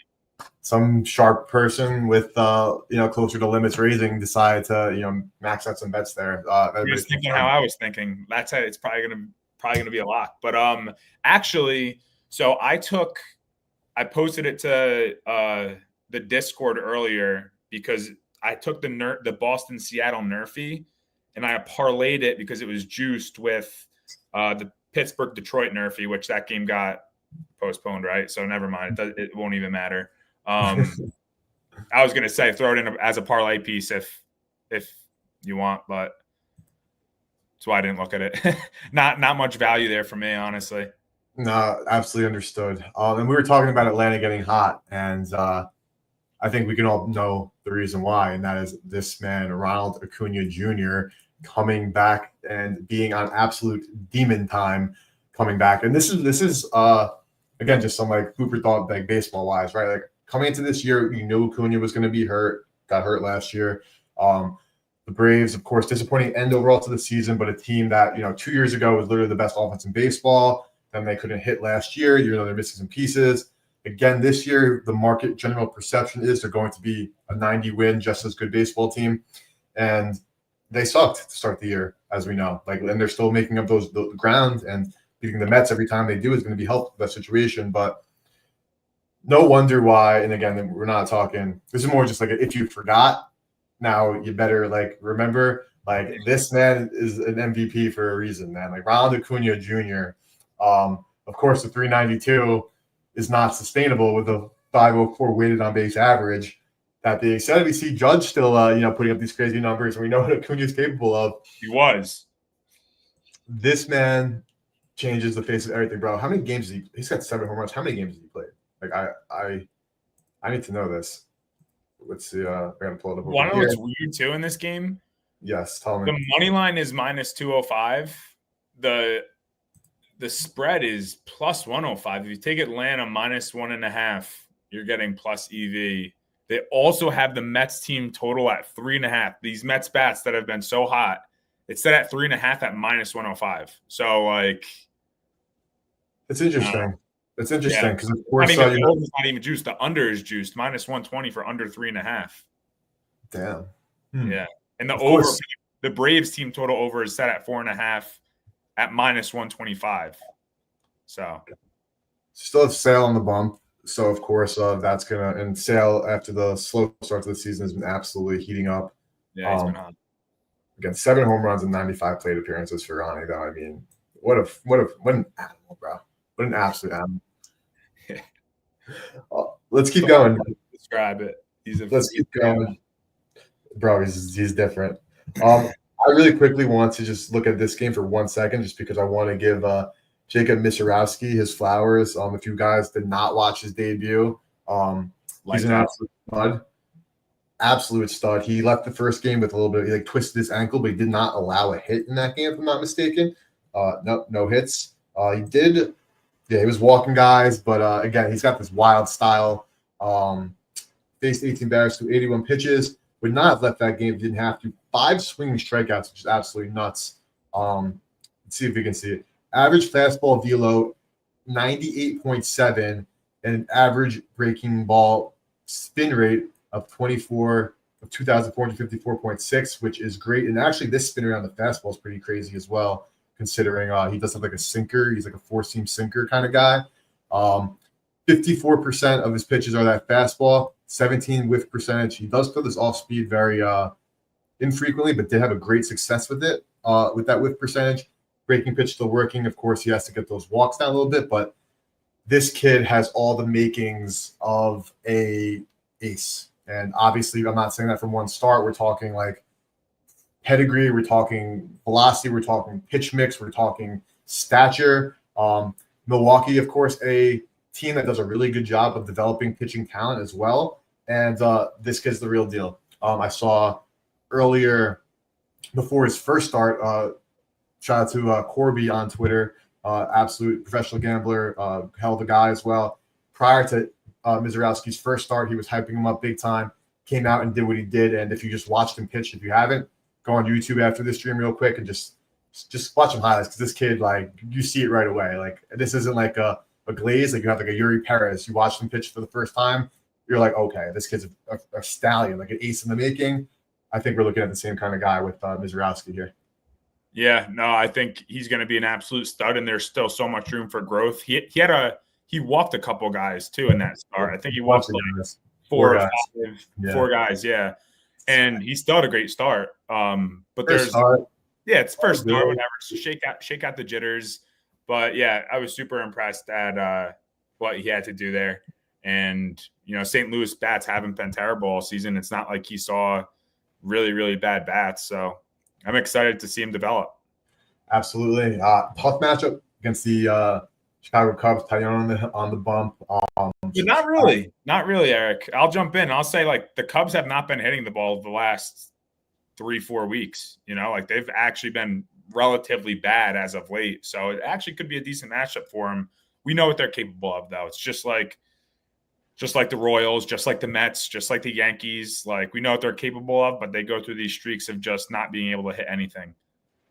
Some sharp person with closer to limits raising decided to max out some bets there. Just thinking how I was thinking. That's how it's probably gonna be a lock. But actually, so I posted it to the Discord earlier because I took the Boston Seattle Nerfy and I parlayed it because it was juiced with the Pittsburgh Detroit Nerfy, which that game got postponed, right? So never mind. It won't even matter. I was gonna say throw it in as a parlay piece if you want, but that's why I didn't look at it. not much value there for me, honestly. No, absolutely understood. And we were talking about Atlanta getting hot, and I think we can all know the reason why, and that is this man, Ronald Acuna Jr., coming back and being on absolute demon time coming back. And this is again, just some like food for thought, like baseball wise, right? Like coming into this year, you knew Acuna was going to be hurt, got hurt last year. The Braves, of course, disappointing end overall to the season, but a team that, 2 years ago was literally the best offense in baseball. Then they couldn't hit last year, even though they're missing some pieces. Again, this year, the market general perception is they're going to be a 90-win, just as good baseball team. And they sucked to start the year, as we know. And they're still making up the ground, and beating the Mets every time they do is going to be helpful to that situation. But no wonder why. And again, we're not talking. This is more just like if you forgot, now you better remember. This man is an MVP for a reason, man. Ronald Acuna Jr. Of course, the 392 is not sustainable with the 504 weighted on base average. That being said, we see Judge still, putting up these crazy numbers, and we know what Acuna is capable of. He was. This man changes the face of everything, bro. How many games he's got 7 home runs? How many games has he played? I need to know this. Let's see. I gotta pull it up. Want to know what's weird too in this game? Yes, tell me. The money line is minus 205. The spread is plus 105. If you take Atlanta minus 1.5, you're getting plus EV. They also have the Mets team total at 3.5. These Mets bats that have been so hot, it's set at 3.5 at minus 105. So it's interesting. It's interesting because of course the over is not even juiced. The under is juiced minus 120 for under 3.5. Damn. Yeah, and the over, the Braves team total over is set at 4.5 at minus 125. So still have Sale on the bump. So of course that's gonna, and Sale after the slow start to the season has been absolutely heating up. Yeah, he's been hot. Again, 7 home runs and 95 plate appearances for Ronnie, though. I mean, what an animal, bro. What an absolute animal. Let's keep going. Describe it. Let's keep going. Bro, he's different. I really quickly want to just look at this game for 1 second, just because I want to give Jacob Misirowski his flowers. If you guys did not watch his debut, he's an absolute stud. Absolute stud. He left the first game with a little bit, he like twisted his ankle, but he did not allow a hit in that game, if I'm not mistaken. No hits. He was walking guys, but again, he's got this wild style. Faced 18 batters through 81 pitches. Would not have left that game if he didn't have to. 5 swinging strikeouts, which is absolutely nuts. Let's see if we can see it. Average fastball velo, 98.7, and an average breaking ball spin rate of 2,454.6, which is great. And actually, this spin rate on the fastball is pretty crazy as well, considering he does have like a sinker. He's like a 4-seam sinker kind of guy. 54% of his pitches are that fastball, 17 whiff percentage. He does throw this off speed very infrequently, but did have a great success with it, with that whiff percentage. Breaking pitch still working. Of course, he has to get those walks down a little bit, but this kid has all the makings of a ace. And obviously, I'm not saying that from one start. We're talking like pedigree, we're talking velocity, we're talking pitch mix, we're talking stature. Milwaukee, of course, a team that does a really good job of developing pitching talent as well. And this kid's the real deal. I saw earlier before his first start, shout out to Corby on Twitter, absolute professional gambler, hell of a guy as well. Prior to Misirowski's first start, he was hyping him up big time, came out and did what he did. And if you just watched him pitch, if you haven't, go on YouTube after this stream real quick and just watch him highlights, because this kid, like, you see it right away. Like, this isn't like a glaze, like you have like a Yuri Perez. You watch him pitch for the first time, you're like, okay, this kid's a stallion, like an ace in the making. I think we're looking at the same kind of guy with Misirowski here. Yeah, no, I think he's going to be an absolute stud, and there's still so much room for growth. He walked a couple guys too in that start. I think he walked like four guys, yeah. And he still had a great start. But it's first start, whatever. So shake out the jitters. But yeah, I was super impressed at what he had to do there. And St. Louis bats haven't been terrible all season. It's not like he saw really, really bad bats. So I'm excited to see him develop. Absolutely. Tough matchup against the Chicago Cubs. Taillon on the bump. Not really, Eric. I'll jump in. I'll say, like, the Cubs have not been hitting the ball the last 3-4 weeks. Like, they've actually been relatively bad as of late. So it actually could be a decent matchup for them. We know what they're capable of, though. It's just like the Royals, just like the Mets, just like the Yankees. Like, we know what they're capable of, but they go through these streaks of just not being able to hit anything.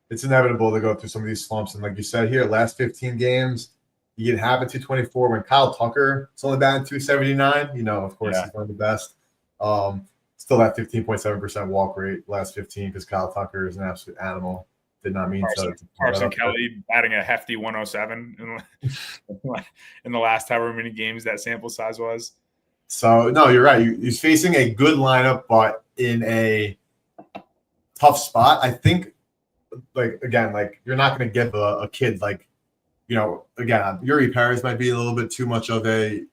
It's inevitable to go through some of these slumps. And like you said here, last 15 games, you can have a 224 when Kyle Tucker is only batting 279. Of course, he's one of the best. Still that 15.7% walk rate last 15, because Kyle Tucker is an absolute animal. Did not mean Carson Kelly batting a hefty 107 in the last however many games that sample size was. So, no, you're right. He's facing a good lineup, but in a tough spot. I think, you're not going to give a kid again, Yuri Perez might be a little bit too much of a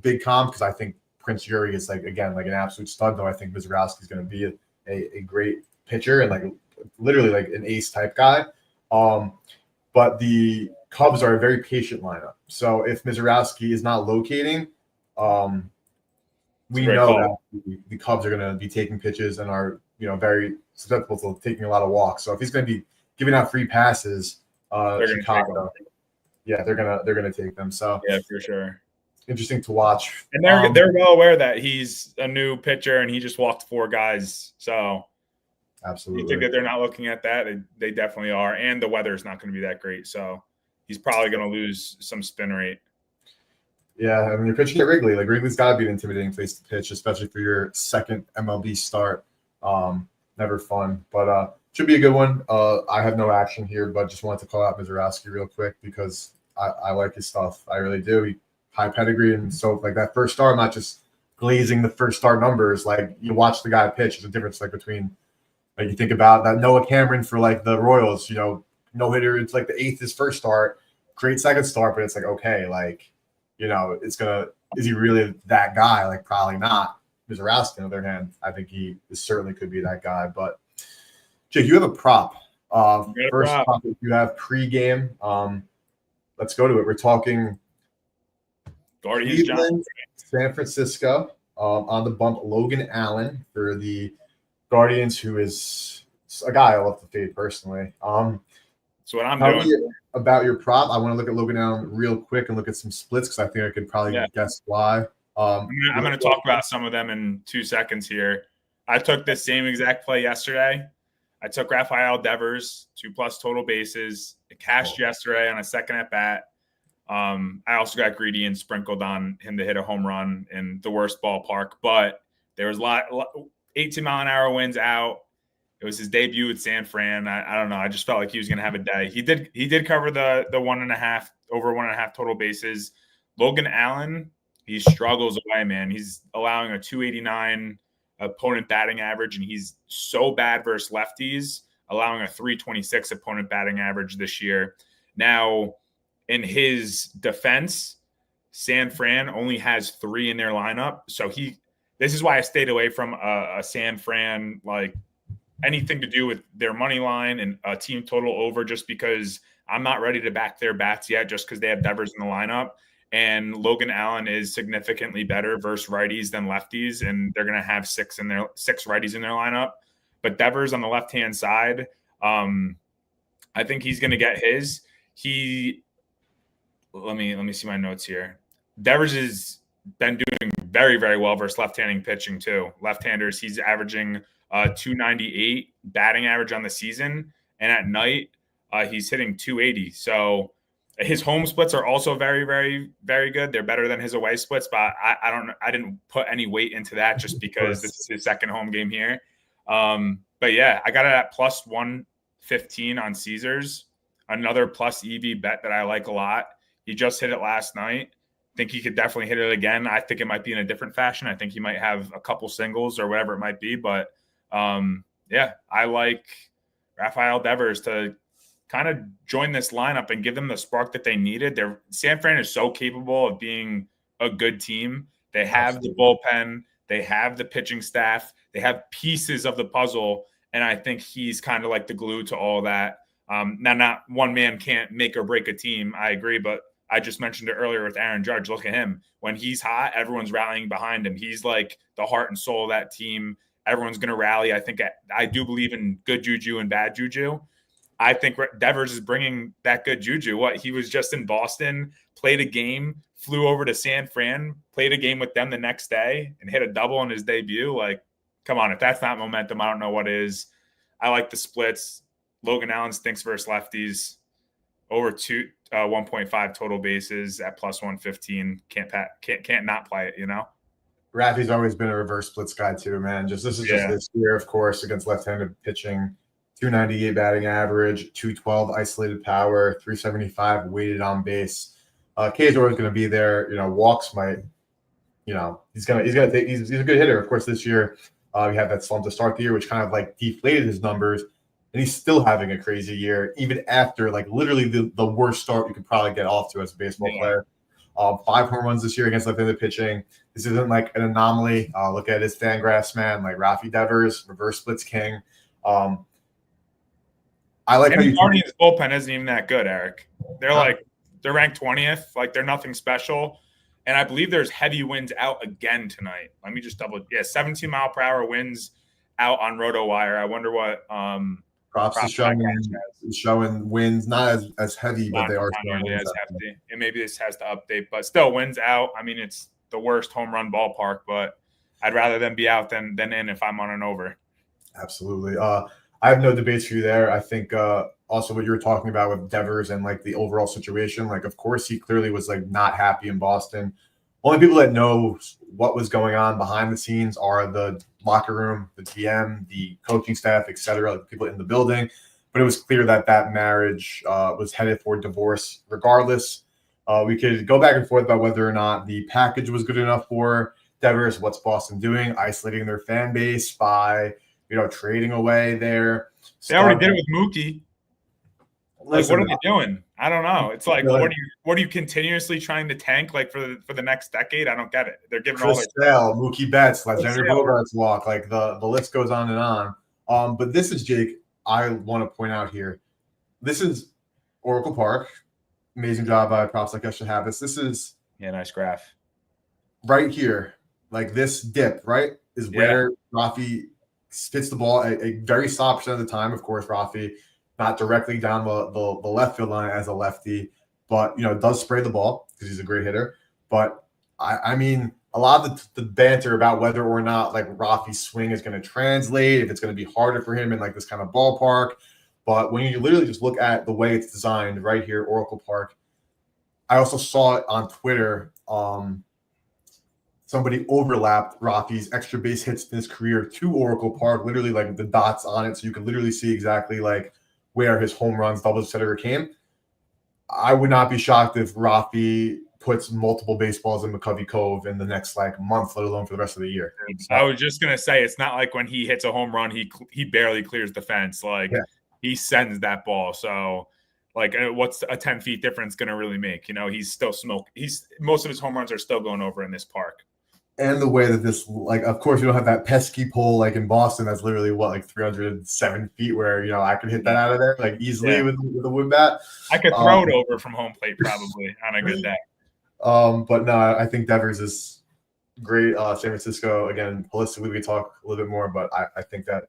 big comp, because I think Prince Yuri is like an absolute stud, though I think Misirowski is going to be a great pitcher and literally an ace type guy. But the Cubs are a very patient lineup. So if Misirowski is not locating, we know that the Cubs are going to be taking pitches and are very susceptible to taking a lot of walks. So if he's going to be giving out free passes, Chicago, they're gonna take them. So yeah, for sure. Interesting to watch. And they're well aware that he's a new pitcher and he just walked 4 guys. So absolutely, you think that they're not looking at that? They definitely are. And the weather's not going to be that great, so he's probably going to lose some spin rate. Yeah, I mean, you're pitching at Wrigley. Like, Wrigley's got to be an intimidating place to pitch, especially for your second MLB start. Never fun, but should be a good one. I have no action here, but just wanted to call out Misirowski real quick because I like his stuff. I really do. He high pedigree, and so like that first start, not just glazing the first start numbers. Like you watch the guy pitch, there's a difference like between like you think about that Noah Cameron for like the Royals, no hitter. It's like the eighth his first start, great second start, but it's like okay, like is he really that guy? Like probably not. Mizarowski, on the other hand, I think he certainly could be that guy. But Jake, you have a prop. First prop that you have pregame. Let's go to it. We're talking Guardians, Cleveland, San Francisco. On the bump, Logan Allen for the Guardians, who is a guy I love to fade personally. So what I'm doing about your prop, I want to look at Logan Allen real quick and look at some splits because I think I could probably guess why. I'm going to talk about some of them in 2 seconds here. I took this same exact play yesterday. I took Rafael Devers, 2+ total bases. It cashed yesterday on a second at bat. I also got greedy and sprinkled on him to hit a home run in the worst ballpark, but there was 18-mile-an-hour winds out. It was his debut at San Fran. I don't know. I just felt like he was going to have a day. He did cover the 1.5 over 1.5 total bases. Logan Allen, he struggles away, man. He's allowing a 289 opponent batting average, and he's so bad versus lefties, allowing a 326 opponent batting average this year. Now, in his defense, San Fran only has 3 in their lineup. So this is why I stayed away from a San Fran, like anything to do with their money line and a team total over, just because I'm not ready to back their bats yet, just because they have Devers in the lineup. And Logan Allen is significantly better versus righties than lefties, and they're going to have 6 righties in their lineup. But Devers on the left-hand side, I think he's going to get his. Let me see my notes here. Devers has been doing very, very well versus left-handing pitching too. Left-handers, he's averaging 298 batting average on the season, and at night he's hitting 280. So his home splits are also very, very, very good. They're better than his away splits, but I don't know. I didn't put any weight into that just because this is his second home game here. But yeah, I got it at plus 115 on Caesars. Another plus EV bet that I like a lot. He just hit it last night. I think he could definitely hit it again. I think it might be in a different fashion. I think he might have a couple singles or whatever it might be. But yeah, I like Rafael Devers to kind of join this lineup and give them the spark that they needed. San Fran is so capable of being a good team. They have the bullpen. They have the pitching staff. They have pieces of the puzzle. And I think he's kind of like the glue to all that. Now, not one man can't make or break a team. I agree, but I just mentioned it earlier with Aaron Judge. Look at him. When he's hot, everyone's rallying behind him. He's like the heart and soul of that team. Everyone's going to rally. I do believe in good juju and bad juju. I think Devers is bringing that good juju. He was just in Boston, played a game, flew over to San Fran, played a game with them the next day, and hit a double in his debut. Like, come on, if that's not momentum, I don't know what is. I like the splits. Logan Allen stinks versus lefties. Over 1.5 total bases at plus 115. Can't not play it, Rafi's always been a reverse splits guy too, man. This year, of course, against left-handed pitching. 298 batting average, 212 isolated power, 375 weighted on base. K is always going to be there. Walks might. He's a good hitter. Of course, this year he had that slump to start the year, which kind of like deflated his numbers. And he's still having a crazy year, even after like literally the worst start you could probably get off to as a baseball player. 5 home runs this year against left-handed pitching. This isn't like an anomaly. Look at his Fangraphs, man. Like Rafi Devers, reverse splits king. I like how the Guardians bullpen isn't even that good, Eric. They're ranked 20th. Like they're nothing special. And I believe there's heavy winds out again tonight. Let me just 17-mile-per-hour winds out on RotoWire. I wonder what props is showing winds not as heavy, but they are nearly as hefty. And maybe this has to update, but still winds out. I mean, it's the worst home run ballpark, but I'd rather them be out than in if I'm on an over. Absolutely. I have no debates for you there. I think also what you were talking about with Devers and like the overall situation, like of course he clearly was like not happy in Boston. Only people that know what was going on behind the scenes are the locker room, the GM, the coaching staff, etc., like people in the building. But it was clear that marriage was headed for divorce regardless. We could go back and forth about whether or not the package was good enough for Devers. What's Boston doing? Isolating their fan base by, trading away their They already did it with Mookie. Like, Listen, what are they doing? I don't know. It's like, what are you continuously trying to tank like for the next decade? I don't get it. They're giving Chris all Sale, Mookie Betts, Alexander Bogarts walk, like the list goes on and on. But this is, Jake, I want to point out here. This is Oracle Park. Amazing job by props like Extra Habits. This is nice graph. Right here, like this dip, right, is where Rafi spits the ball a very solid percent of the time. Of course, Rafi not directly down the left field line as a lefty, but does spray the ball because he's a great hitter. But I mean, a lot of the banter about whether or not like Rafi's swing is going to translate, if it's going to be harder for him in like this kind of ballpark. But when you literally just look at the way it's designed right here, Oracle Park, I also saw it on Twitter. Somebody overlapped Rafi's extra base hits in his career to Oracle Park, literally like the dots on it. So you can literally see exactly like where his home runs, doubles, etc. came. I would not be shocked if Rafi puts multiple baseballs in McCovey Cove in the next like month, let alone for the rest of the year. So, I was just gonna say, it's not like when he hits a home run, he barely clears the fence. Like he sends that ball. So like, what's a 10 feet difference gonna really make? He's still most of his home runs are still going over in this park. And the way that this, like, of course, you don't have that pesky pole like in Boston. That's literally like 307 feet, where I could hit that out of there like easily with a wood bat. I could throw it over from home plate probably on a good day. But no, I think Devers is great. San Francisco, again, holistically, we could talk a little bit more, but I think that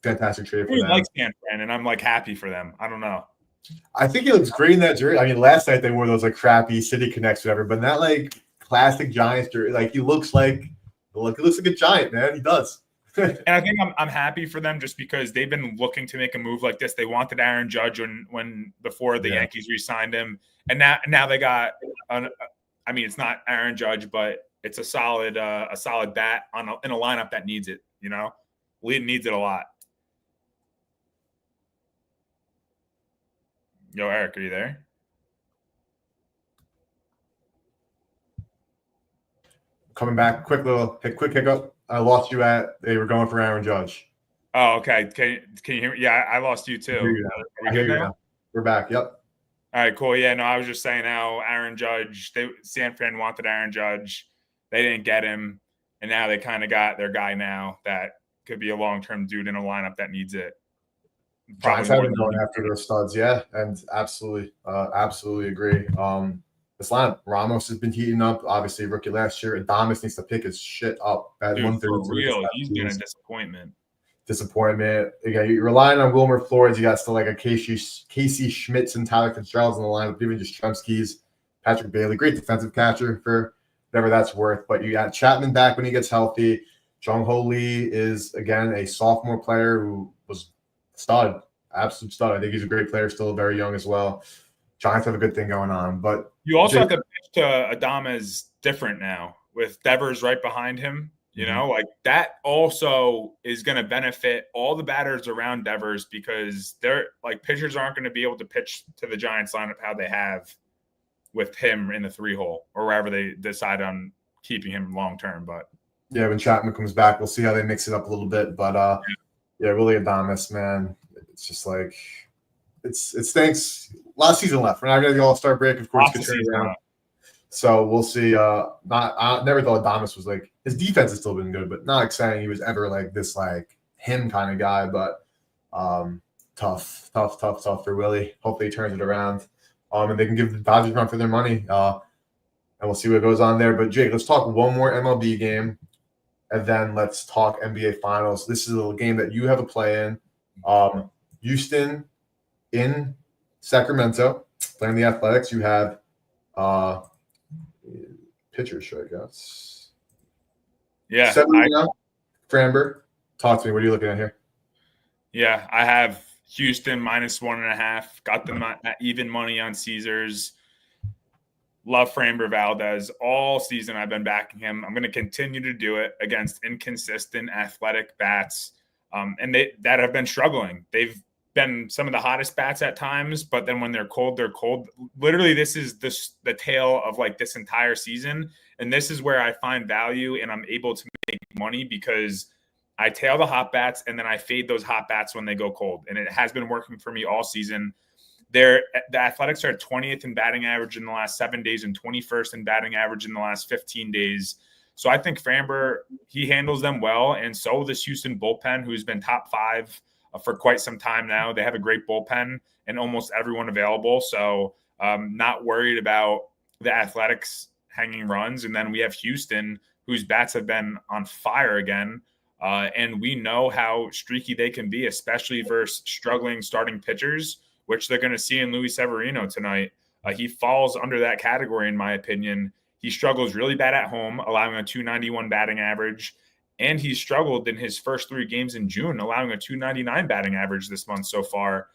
fantastic trade for them. I like San Fran, and I'm like happy for them. I don't know. I think he looks great in that jersey. I mean, last night they wore those like crappy City Connects, whatever, but that like classic Giants jersey, like he looks like a Giant, man. He does. And I think I'm happy for them just because they've been looking to make a move like this. They wanted Aaron Judge when before the Yankees re-signed him, and now they got. I mean, it's not Aaron Judge, but it's a solid bat in a lineup that needs it. Lead needs it a lot. Yo, Eric, are you there? Coming back, quick hiccup. I lost you they were going for Aaron Judge. Oh, okay. Can you hear me? Yeah, I lost you too. I hear you now. We're back. Yep. All right, cool. Yeah, no, I was just saying how Aaron Judge, San Fran wanted Aaron Judge. They didn't get him, and now they kind of got their guy now that could be a long-term dude in a lineup that needs it. Giants have been going after their studs, yeah, and absolutely agree. This lineup, Ramos has been heating up. Obviously, rookie last year. Adames needs to pick his shit up at 132. For real, he's been a disappointment. Again, you're relying on Wilmer Flores. You got still like a Casey Schmitz and Tyler Fitzgerald's in the lineup. Even just Tremsky's, Patrick Bailey, great defensive catcher for whatever that's worth. But you got Chapman back when he gets healthy. Jung Ho Lee is again a sophomore player who was stud, absolute stud. I think he's a great player, still very young as well. Giants have a good thing going on, but you also have to pitch to Adames different now with Devers right behind him. Like that also is going to benefit all the batters around Devers because they're like pitchers aren't going to be able to pitch to the Giants lineup how they have with him in the 3-hole or wherever they decide on keeping him long term. But yeah, when Chapman comes back, we'll see how they mix it up a little bit. But really Adames, man, it's just like it stinks. Last season left. We're not going to the All-Star break, of course. So we'll see. I never thought Adames was like his defense has still been good, but not like saying he was ever like this like him kind of guy. But tough for Willie. Hopefully he turns it around. And they can give the Dodgers run for their money. And we'll see what goes on there. But Jake, let's talk one more MLB game, and then let's talk NBA Finals. This is a game that you have a play in. Houston in Sacramento playing the Athletics. You have pitcher strikeouts. Yeah. Framber, talk to me. What are you looking at here? Yeah, I have Houston -1.5. Got them at even money on Caesars. Love Framber Valdez. All season I've been backing him. I'm going to continue to do it against inconsistent athletic bats. And that have been struggling. They've been some of the hottest bats at times, but then when they're cold, they're cold. Literally, this is the tale of like this entire season. And this is where I find value and I'm able to make money because I tail the hot bats and then I fade those hot bats when they go cold. And it has been working for me all season. The Athletics are 20th in batting average in the last 7 days and 21st in batting average in the last 15 days. So I think Framber, he handles them well. And so this Houston bullpen, who's been top 5 for quite some time now. They have a great bullpen and almost everyone available. So not worried about the Athletics hanging runs. And then we have Houston, whose bats have been on fire again. And we know how streaky they can be, especially versus struggling starting pitchers, which they're going to see in Luis Severino tonight. He falls under that category, in my opinion. He struggles really bad at home, allowing a 291 batting average. And he struggled in his first 3 games in June, allowing a 299 batting average this month so far.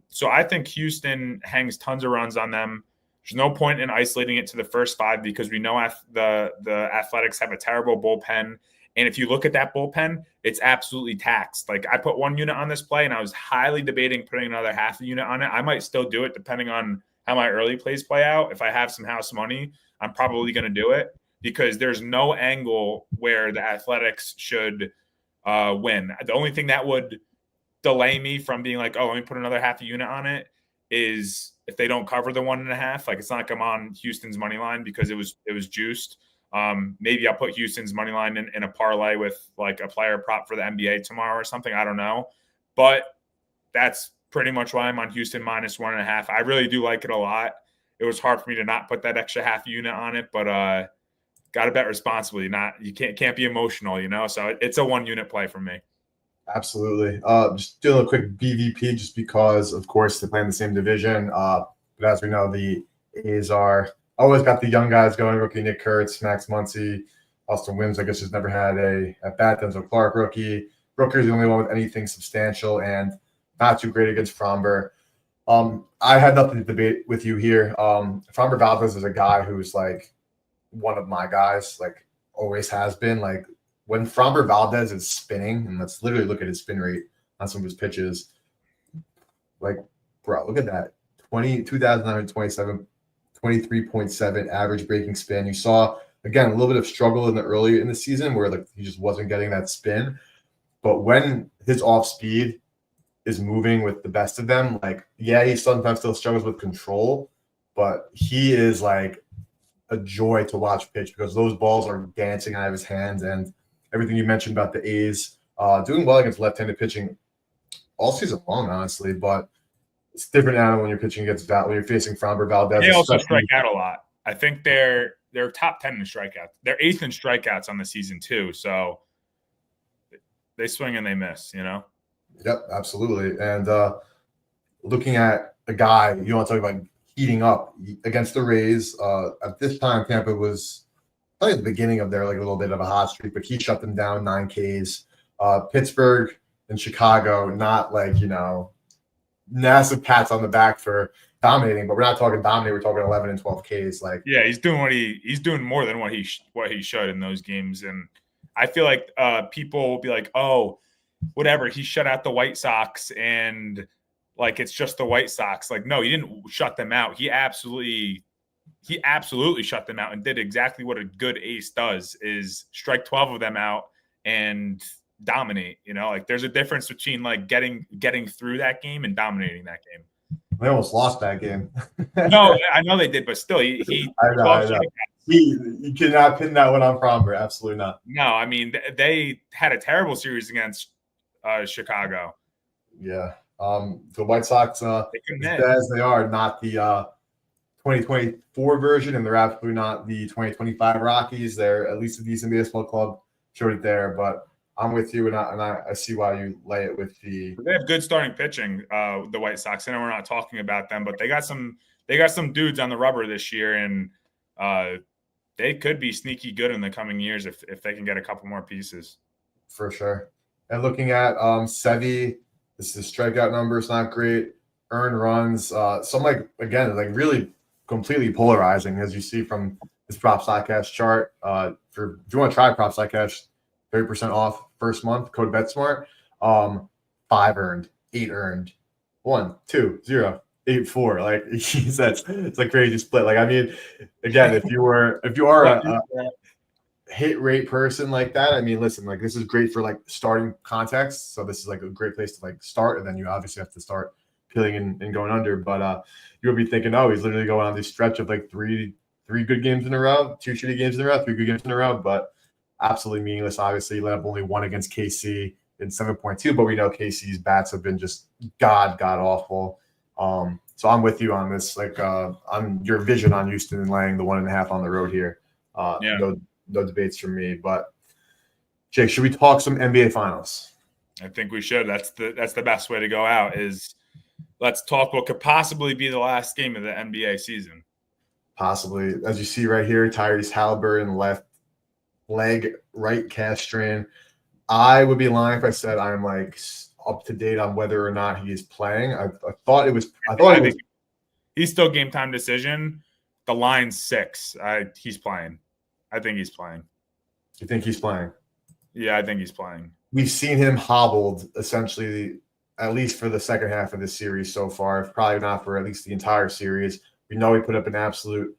So I think Houston hangs tons of runs on them. There's no point in isolating it to the first 5 because we know the Athletics have a terrible bullpen. And if you look at that bullpen, it's absolutely taxed. Like I put 1 unit on this play and I was highly debating putting another half a unit on it. I might still do it depending on how my early plays play out. If I have some house money, I'm probably going to do it because there's no angle where the Athletics should win. The only thing that would delay me from being like, oh, let me put another half a unit on it is if they don't cover the 1.5. Like it's not like I'm on Houston's money line because it was juiced. Maybe I'll put Houston's money line in a parlay with like a player prop for the NBA tomorrow or something. I don't know. But that's pretty much why I'm on Houston minus 1.5. I really do like it a lot. It was hard for me to not put that extra half unit on it, but got to bet responsibly. You can't be emotional, So it's a 1 unit play for me. Absolutely. Just doing a quick BVP just because, of course, they play in the same division. But as we know, the A's are always got the young guys going. Rookie Nick Kurtz, Max Muncy, Austin Wims, I guess, has never had a at-bat. Denzel Clark, rookie. Rooker's the only one with anything substantial and not too great against Framber. I had nothing to debate with you here. Framber Valdez is a guy who's like one of my guys, like always has been. Like when Framber Valdez is spinning, and let's literally look at his spin rate on some of his pitches. Like, bro, look at that. 2,927, 23.7 average breaking spin. You saw, again, a little bit of struggle earlier in the season where like he just wasn't getting that spin. But when his off speed is moving with the best of them, like, yeah, he sometimes still struggles with control, but he is like a joy to watch pitch because those balls are dancing out of his hands. And everything you mentioned about the A's doing well against left-handed pitching all season long, honestly, but it's different now when you're pitching against when you're facing Framber Valdez. They also strike out a lot. I think they're top 10 in strikeouts. They're 8th in strikeouts on the season too. So they swing and they miss, Yep, absolutely. And looking at a guy, you want to talk about heating up against the Rays. At this time, Tampa was probably at the beginning of their like a little bit of a hot streak, but he shut them down 9 Ks. Pittsburgh and Chicago, not like, massive pats on the back for dominating, but we're not talking dominate. We're talking 11 and 12 Ks. Like, yeah, he's doing more than what he should in those games. And I feel like people will be like, oh, whatever, he shut out the White Sox and like it's just the White Sox. Like, no, he didn't shut them out. He absolutely shut them out and did exactly what a good ace does: is strike 12 of them out and dominate. Like there's a difference between like getting through that game and dominating that game. They almost lost that game. No, I know they did, but still, he I know. You cannot pin that one on Framber. Absolutely not. No, I mean they had a terrible series against Chicago. Yeah, the White Sox, as bad as they are, not the 2024 version, and they're absolutely not the 2025 Rockies. They're at least a decent baseball club. Showed it there, but I'm with you, and I see why you lay it with the. They have good starting pitching, the White Sox. I know we're not talking about them, but they got some dudes on the rubber this year, and they could be sneaky good in the coming years if they can get a couple more pieces. For sure. And looking at Sevy, this is strikeout numbers not great. Earned runs, some like again like really completely polarizing as you see from this prop Cash chart. If you want to try prop Cash, 30% off first month, code BetSmart. 5 earned, 8 earned. 1, 2, 0, 8, 4. Like he said, it's like crazy split. Like I mean, again, if you are a hit rate person like that, I mean, listen, like this is great for like starting context. So this is like a great place to like start, and then you obviously have to start peeling and going under. But you'll be thinking, oh, he's literally going on this stretch of like three good games in a row, 2 shitty games in a row, 3 good games in a row, but absolutely meaningless. Obviously, he let up only 1 against KC in 7.2, but we know KC's bats have been just god awful. So I'm with you on this. Like on your vision on Houston and laying the 1.5 on the road here. No debates from me. But Jake, should we talk some NBA Finals? I think we should. That's the best way to go out. Is let's talk what could possibly be the last game of the NBA season. Possibly, as you see right here, Tyrese Halliburton left leg, right calf strain. I would be lying if I said I'm like up to date on whether or not he is playing. I thought it was. He's still game time decision. The line's 6. He's playing. I think he's playing. You think he's playing? Yeah, I think he's playing. We've seen him hobbled essentially, at least for the second half of this series so far. Probably not for at least the entire series. We know he put up an absolute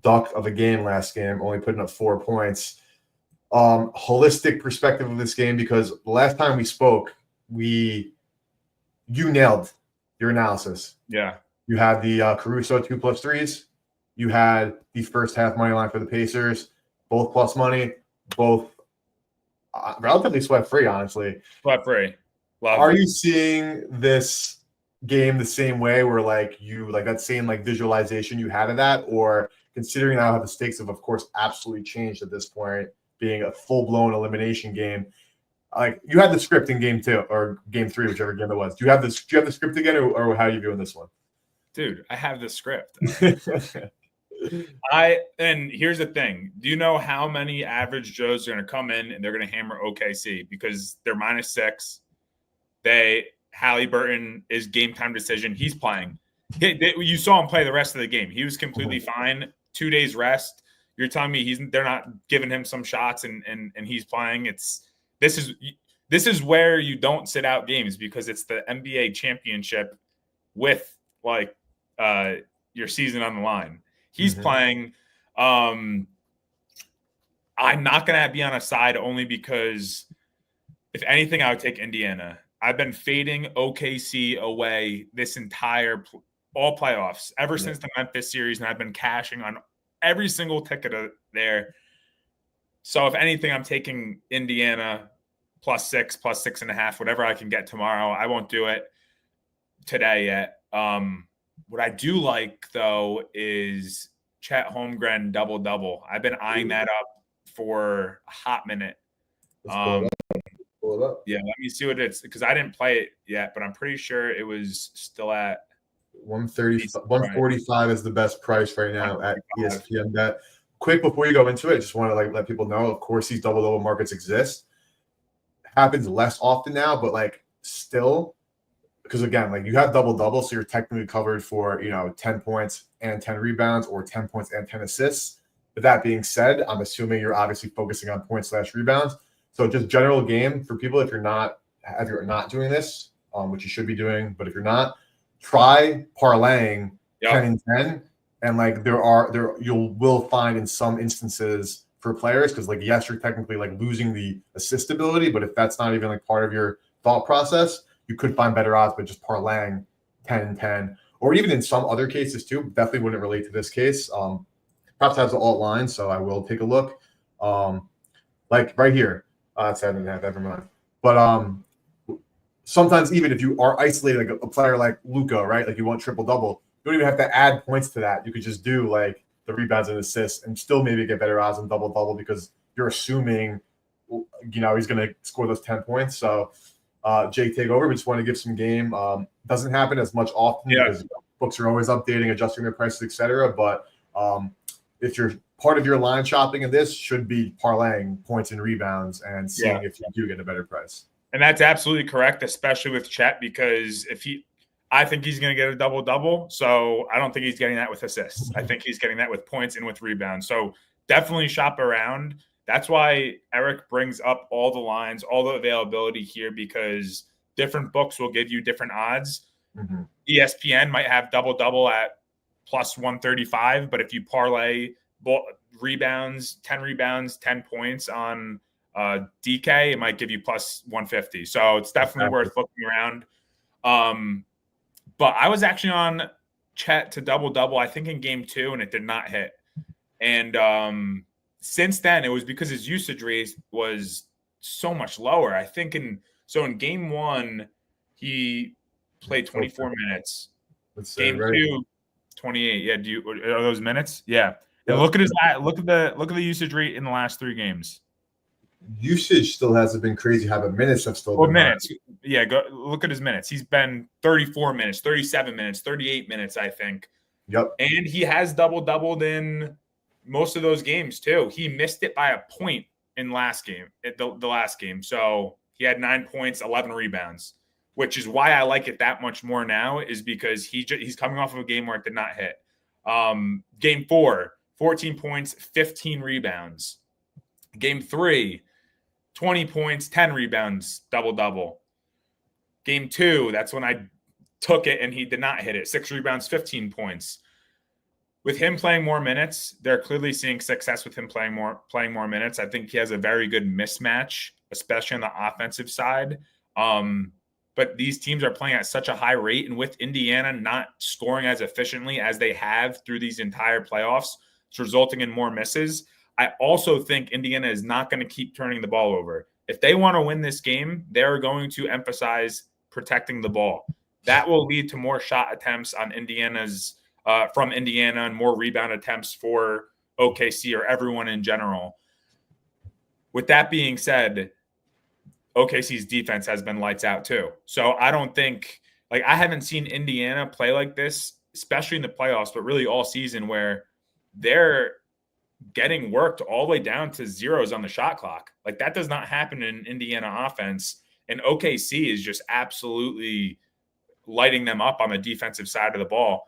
duck of a game last game, only putting up 4 points. Holistic perspective of this game, because the last time we spoke, you nailed your analysis. Yeah. You had the Caruso 2+3s. You had the first half money line for the Pacers, both plus money, both relatively sweat free, honestly. Sweat free. Are you seeing this game the same way, where like you like that same like visualization you had of that, or considering now how the stakes have of course absolutely changed at this point, being a full-blown elimination game? Like you had the script in game 2 or game 3, whichever game it was. Do you have the script again, or how are you viewing this one? Dude, I have the script. And here's the thing. Do you know how many average Joes are going to come in and they're going to hammer OKC because they're -6? Halliburton is game time decision. He's playing. You saw him play the rest of the game. He was completely fine. 2 days rest. You're telling me they're not giving him some shots and he's playing. This is where you don't sit out games, because it's the NBA championship with like your season on the line. He's playing. I'm not going to be on a side only because if anything, I would take Indiana. I've been fading OKC away this entire all playoffs ever since the Memphis series, and I've been cashing on every single ticket there. So if anything, I'm taking Indiana +6, +6.5, whatever I can get tomorrow. I won't do it today yet. What I do like, though, is Chet Holmgren double-double. I've been eyeing that up for a hot minute. Pull it up. Yeah, let me see what it's, because I didn't play it yet, but I'm pretty sure it was still at 145 is the best price right now at ESPN Bet. Quick before you go into it, just want to like let people know, of course, these double-double markets exist. Happens less often now, but like still, because again, like you have double-double, so you're technically covered for 10 points and 10 rebounds, or 10 points and 10 assists. But that being said, I'm assuming you're obviously focusing on points/rebounds. So just general game for people, if you're not doing this, which you should be doing, but if you're not, try parlaying 10 and 10. And like you will find in some instances for players, because like yes, you're technically like losing the assist ability, but if that's not even like part of your thought process, you could find better odds by just parlaying 10 and 10, or even in some other cases too. Definitely wouldn't relate to this case. Perhaps has the alt line, so I will take a look. Like right here, it's 7.5. Never mind. But sometimes even if you are isolated, like a player like Luka, right? Like you want triple-double, you don't even have to add points to that. You could just do like the rebounds and assists and still maybe get better odds on double-double, because you're assuming, he's going to score those 10 points. So Jake, take over. We just want to give some game. Doesn't happen as much often because books are always updating, adjusting their prices, etc. But if you're part of your line shopping in this, should be parlaying points and rebounds and seeing if you do get a better price. And that's absolutely correct, especially with Chet, because I think he's going to get a double-double. So I don't think he's getting that with assists. I think he's getting that with points and with rebounds. So definitely shop around. That's why Eric brings up all the lines, all the availability here, because different books will give you different odds. Mm-hmm. ESPN might have double at plus 135, but if you parlay rebounds, 10 points on DK, it might give you plus 150. So it's definitely worth looking around. But I was actually on Chet to double, I think in game 2, and it did not hit. And since then, it was because his usage rate was so much lower. I think in game 1, he played 24 minutes. Let's say, game right? 2, 28. Yeah, are those minutes? Yeah. And Yep. look at the usage rate in the last 3 games. Usage still hasn't been crazy high, but minutes have still been minutes. High. Yeah, go look at his minutes. He's been 34 minutes, 37 minutes, 38 minutes, I think. Yep. And he has doubled in most of those games too. He missed it by a point in the last game. So he had 9 points, 11 rebounds, which is why I like it that much more now, is because he's coming off of a game where it did not hit. Game 4, 14 points, 15 rebounds. Game 3, 20 points, 10 rebounds, double. Game 2, that's when I took it and he did not hit it. 6 rebounds, 15 points. With him playing more minutes, they're clearly seeing success with him playing more minutes. I think he has a very good mismatch, especially on the offensive side. But these teams are playing at such a high rate, and with Indiana not scoring as efficiently as they have through these entire playoffs, it's resulting in more misses. I also think Indiana is not going to keep turning the ball over. If they want to win this game, they're going to emphasize protecting the ball. That will lead to more shot attempts on from Indiana and more rebound attempts for OKC or everyone in general. With that being said, OKC's defense has been lights out too. So I don't think – I haven't seen Indiana play like this, especially in the playoffs, but really all season, where they're – getting worked all the way down to zeros on the shot clock. That does not happen in Indiana offense. And OKC is just absolutely lighting them up on the defensive side of the ball.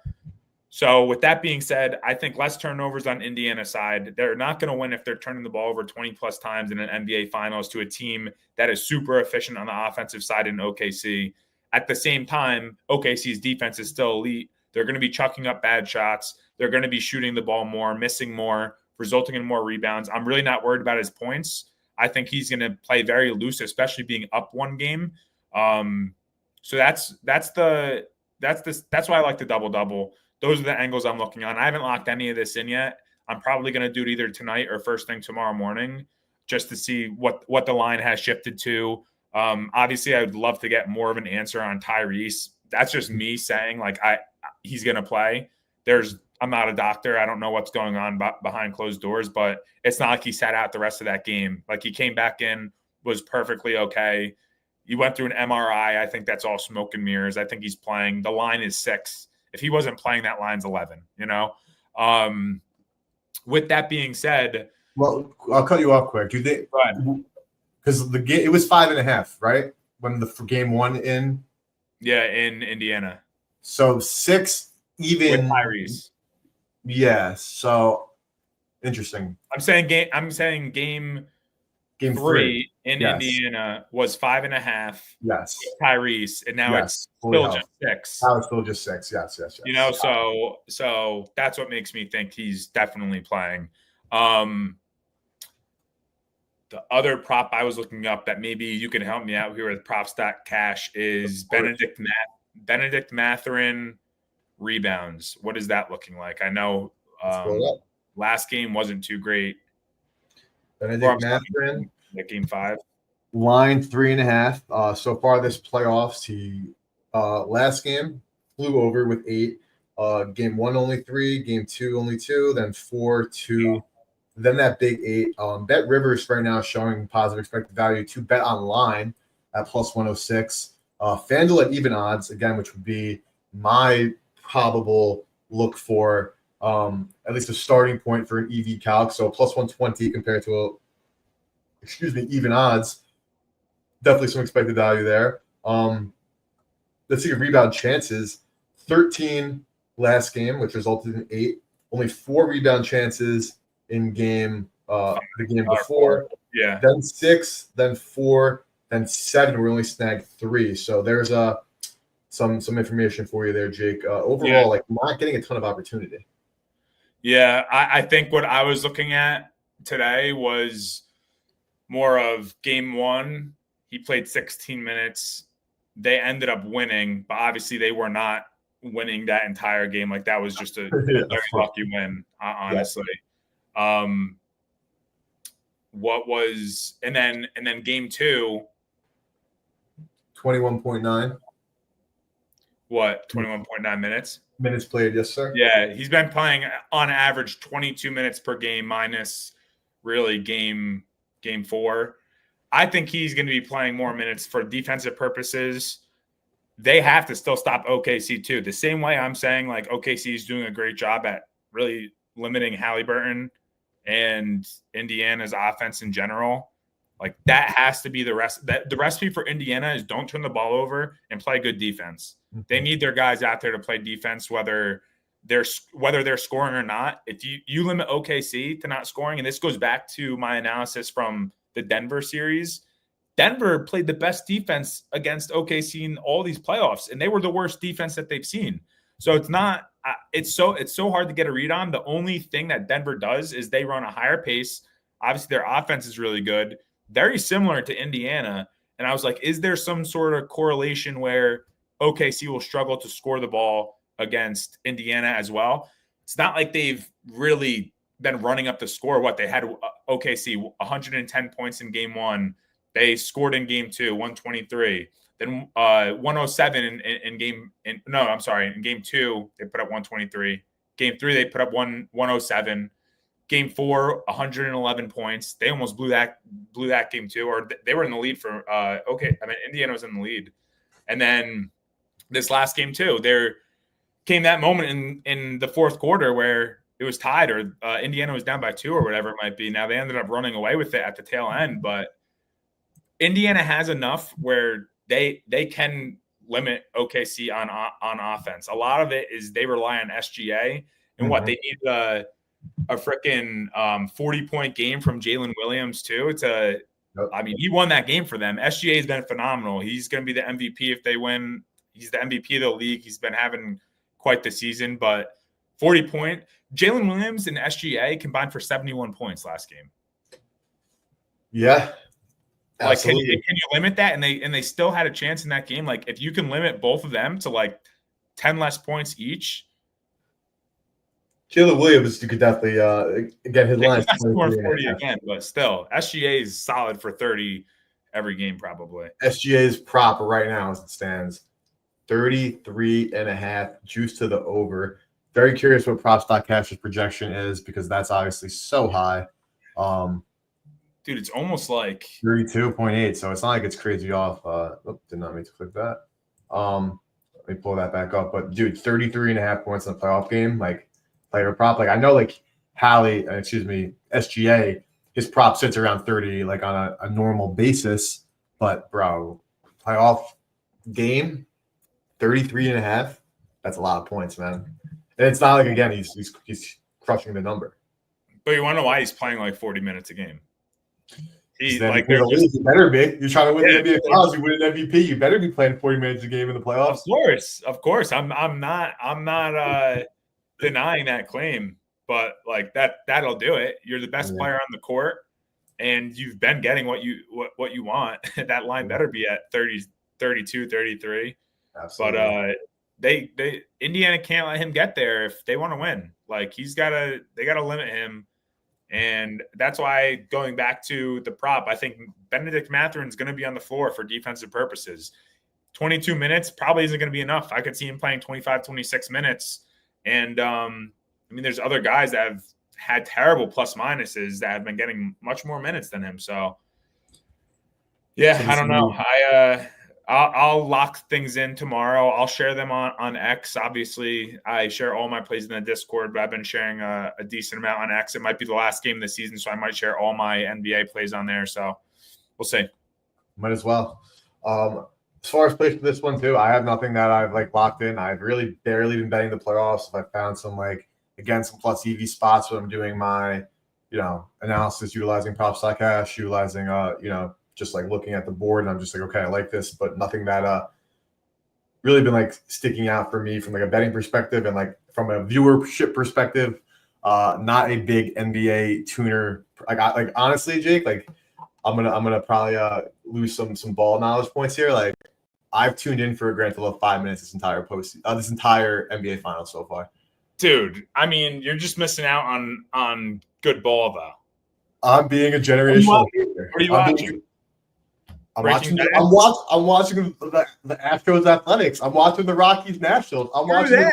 So with that being said, I think less turnovers on Indiana side. They're not going to win if they're turning the ball over 20 plus times in an NBA finals to a team that is super efficient on the offensive side in OKC. At the same time, OKC's defense is still elite. They're going to be chucking up bad shots. They're going to be shooting the ball more, missing more, resulting in more rebounds. I'm really not worried about his points. I think he's going to play very loose, especially being up one game. So that's why I like the double. Those are the angles I'm looking on. I haven't locked any of this in yet. I'm probably going to do it either tonight or first thing tomorrow morning, just to see what the line has shifted to. Obviously, I would love to get more of an answer on Tyrese. That's just me saying he's going to play. I'm not a doctor. I don't know what's going on behind closed doors, but it's not like he sat out the rest of that game. He came back in, was perfectly okay. He went through an MRI. I think that's all smoke and mirrors. I think he's playing. The line is 6. If he wasn't playing, that line's 11, With that being said. Well, I'll cut you off quick. Because it was 5.5, right? When for game 1 in. Yeah, in Indiana. So 6 even. With Tyrese. Yeah, so interesting. I'm saying game 3 in Indiana was 5.5. Yes. With Tyrese, and now it's still just 6. Now it's still just 6. Yes. So that's what makes me think he's definitely playing. The other prop I was looking up that maybe you can help me out here with Prop.Cash is Benedict Mathurin rebounds. What is that looking like? I know last game wasn't too great. Benedict Mathurin, game 5. Line 3.5. So far this playoffs, he last game flew over with 8. Game 1 only 3, game 2 only 2, then 4, 2, then that big 8. Bet Rivers right now showing positive expected value to Bet Online at plus 106. FanDuel at even odds again, which would be my probable look for at least a starting point for an EV calc. So plus 120 compared to even odds. Definitely some expected value there. Let's see rebound chances. 13 last game, which resulted in 8. Only 4 rebound chances in the game before. Yeah. Then 6, then 4, Then 7, we only snagged 3. So there's some information for you there, Jake. Overall, like not getting a ton of opportunity. Yeah, I think what I was looking at today was more of game 1. He played 16 minutes. They ended up winning, but obviously they were not winning that entire game. Like that was just a very lucky win, honestly. Yeah. And then game 2, 21.9. What, 21.9 minutes? Minutes played, yes, sir. Yeah, he's been playing on average 22 minutes per game minus really game 4. I think he's going to be playing more minutes for defensive purposes. They have to still stop OKC too. The same way I'm saying like OKC is doing a great job at really limiting Halliburton and Indiana's offense in general. Like that has to be the recipe for Indiana is don't turn the ball over and play good defense. Mm-hmm. They need their guys out there to play defense, whether they're scoring or not. If you limit OKC to not scoring, and this goes back to my analysis from the Denver series, Denver played the best defense against OKC in all these playoffs, and they were the worst defense that they've seen. So it's not it's so hard to get a read on. The only thing that Denver does is they run a higher pace. Obviously, their offense is really good, very similar to Indiana. And I was like, is there some sort of correlation where OKC will struggle to score the ball against Indiana as well? It's not like they've really been running up the score. What they had OKC 110 points in game 1. They scored in game 2, 123. Then 107 in game 2, they put up 123. Game 3, they put up 107. Game 4, 111 points. They almost blew that game 2, or they were in the lead for Indiana was in the lead. And then this last game too, there came that moment in the fourth quarter where it was tied, or Indiana was down by 2 or whatever it might be. Now they ended up running away with it at the tail end, but Indiana has enough where they can limit OKC on offense. A lot of it is they rely on SGA, and what they need a freaking 40-point game from Jalen Williams too. He won that game for them. SGA has been phenomenal. He's going to be the MVP if they win. He's the MVP of the league. He's been having quite the season, but 40-point. Jalen Williams and SGA combined for 71 points last game. Yeah. Like, can you limit that? And they still had a chance in that game. Like, if you can limit both of them to like 10 less points each. Jalen Williams, you could definitely get his line. 40 again, but still, SGA is solid for 30 every game probably. SGA's prop right now as it stands, 33.5 juice to the over. Very curious what Prop.Cash's projection is because that's obviously so high. Dude, it's almost like 32.8, so it's not like it's crazy off. Did not mean to click that. Let me pull that back up. But dude, 33.5 points in the playoff game, like player prop. Like I know, like SGA, his prop sits around 30, like on a normal basis. But bro, playoff game, 33.5. That's a lot of points, man. And it's not like again he's crushing the number. But you want to know why he's playing like 40 minutes a game? He's like, you better be. You're trying to win the NBA Finals. You win an MVP. You better be playing 40 minutes a game in the playoffs. Of course. I'm not denying that claim, but like that'll do it. You're the best player on the court, and you've been getting what you want. That line better be at 30, 32, 33. Absolutely. But Indiana can't let him get there if they want to win. Like they gotta limit him. And that's why, going back to the prop, I think Benedict Mathurin's going to be on the floor for defensive purposes. 22 minutes probably isn't going to be enough. I could see him playing 25, 26 minutes. And, there's other guys that have had terrible plus minuses that have been getting much more minutes than him. So, yeah, I don't know. I'll lock things in tomorrow. I'll share them on X. Obviously, I share all my plays in the Discord, but I've been sharing a decent amount on X. It might be the last game of the season, so I might share all my NBA plays on there. So we'll see. Might as well. As far as plays for this one too, I have nothing that I've like locked in. I've really barely been betting the playoffs. If I found some some plus EV spots when I'm doing my analysis, utilizing Props.Cash, utilizing just like looking at the board, and I'm just like, okay, I like this, but nothing that really been like sticking out for me from like a betting perspective and like from a viewership perspective. Not a big NBA tuner. Like honestly, Jake, like I'm gonna probably lose some ball knowledge points here. Like I've tuned in for a grand total of 5 minutes this entire this entire NBA final so far. Dude, I mean, you're just missing out on good ball though. I'm being a generational hater. What are you watching? I'm watching the Astros Athletics. I'm watching the Rockies Nationals. I'm watching the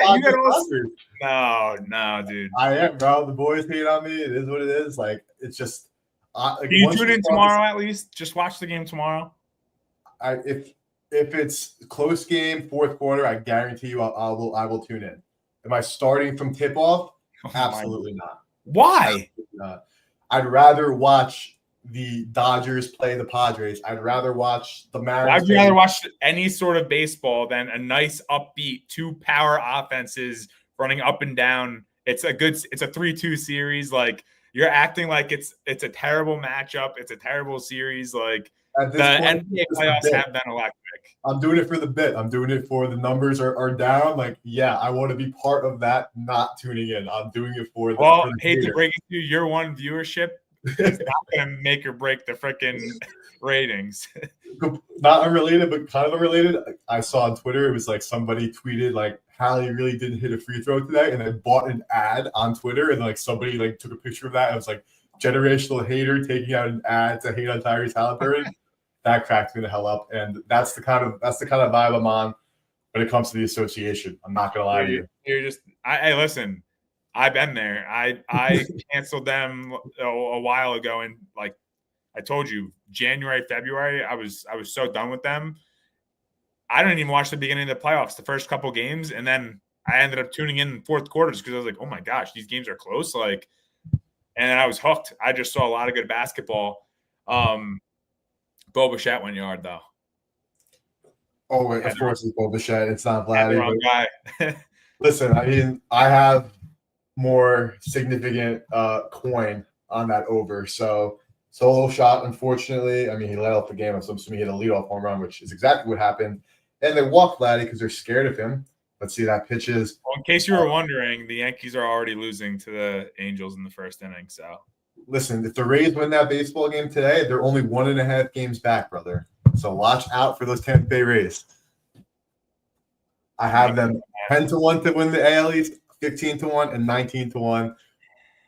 Dodgers. No, dude. I am, bro. The boys hate on me. It is what it is. Like it's just. Can you tune in tomorrow at least? Just watch the game tomorrow. If it's close game, fourth quarter, I guarantee you I will tune in. Am I starting from tip off? Absolutely not. Why? Absolutely not. I'd rather watch the Dodgers play the Padres. I'd rather watch the Mariners. I'd rather watch any sort of baseball than a nice upbeat two power offenses running up and down. It's a 3-2 series. Like you're acting like it's a terrible matchup. It's a terrible series. Like the NBA playoffs have been electric. I'm doing it for the bit. I'm doing it for the numbers are down. Like, yeah, I want to be part of that, not tuning in. I'm doing it for the Well, hate to break it to you, your one viewership is not going to make or break the freaking ratings. Not unrelated, but kind of unrelated. I saw on Twitter, it was like somebody tweeted like, Hallie really didn't hit a free throw today. And I bought an ad on Twitter and like somebody like took a picture of that. And it was like generational hater taking out an ad to hate on Tyrese Halliburton. That cracks me the hell up, and that's the kind of vibe I'm on when it comes to the association. I'm not gonna lie to you. You're just, hey, listen, I've been there. I canceled them a while ago, and like I told you, January, February, I was so done with them. I didn't even watch the beginning of the playoffs, the first couple games, and then I ended up tuning in fourth quarters because I was like, oh my gosh, these games are close. Like, and I was hooked. I just saw a lot of good basketball. Bo Bichette went yard though. Oh, of course it's Bo Bichette. It's not Vladdy. Wrong guy. Listen, I mean, I have more significant coin on that over. So solo shot, unfortunately. I mean, he let off the game. I'm assuming he hit a leadoff home run, which is exactly what happened. And they walked Vladdy because they're scared of him. Let's see that pitches. Well, in case you were wondering, the Yankees are already losing to the Angels in the first inning. So. Listen, if the Rays win that baseball game today, they're only 1.5 games back, brother. So watch out for those Tampa Bay Rays. I have them 10-1 to win the AL East, 15-1, and 19-1.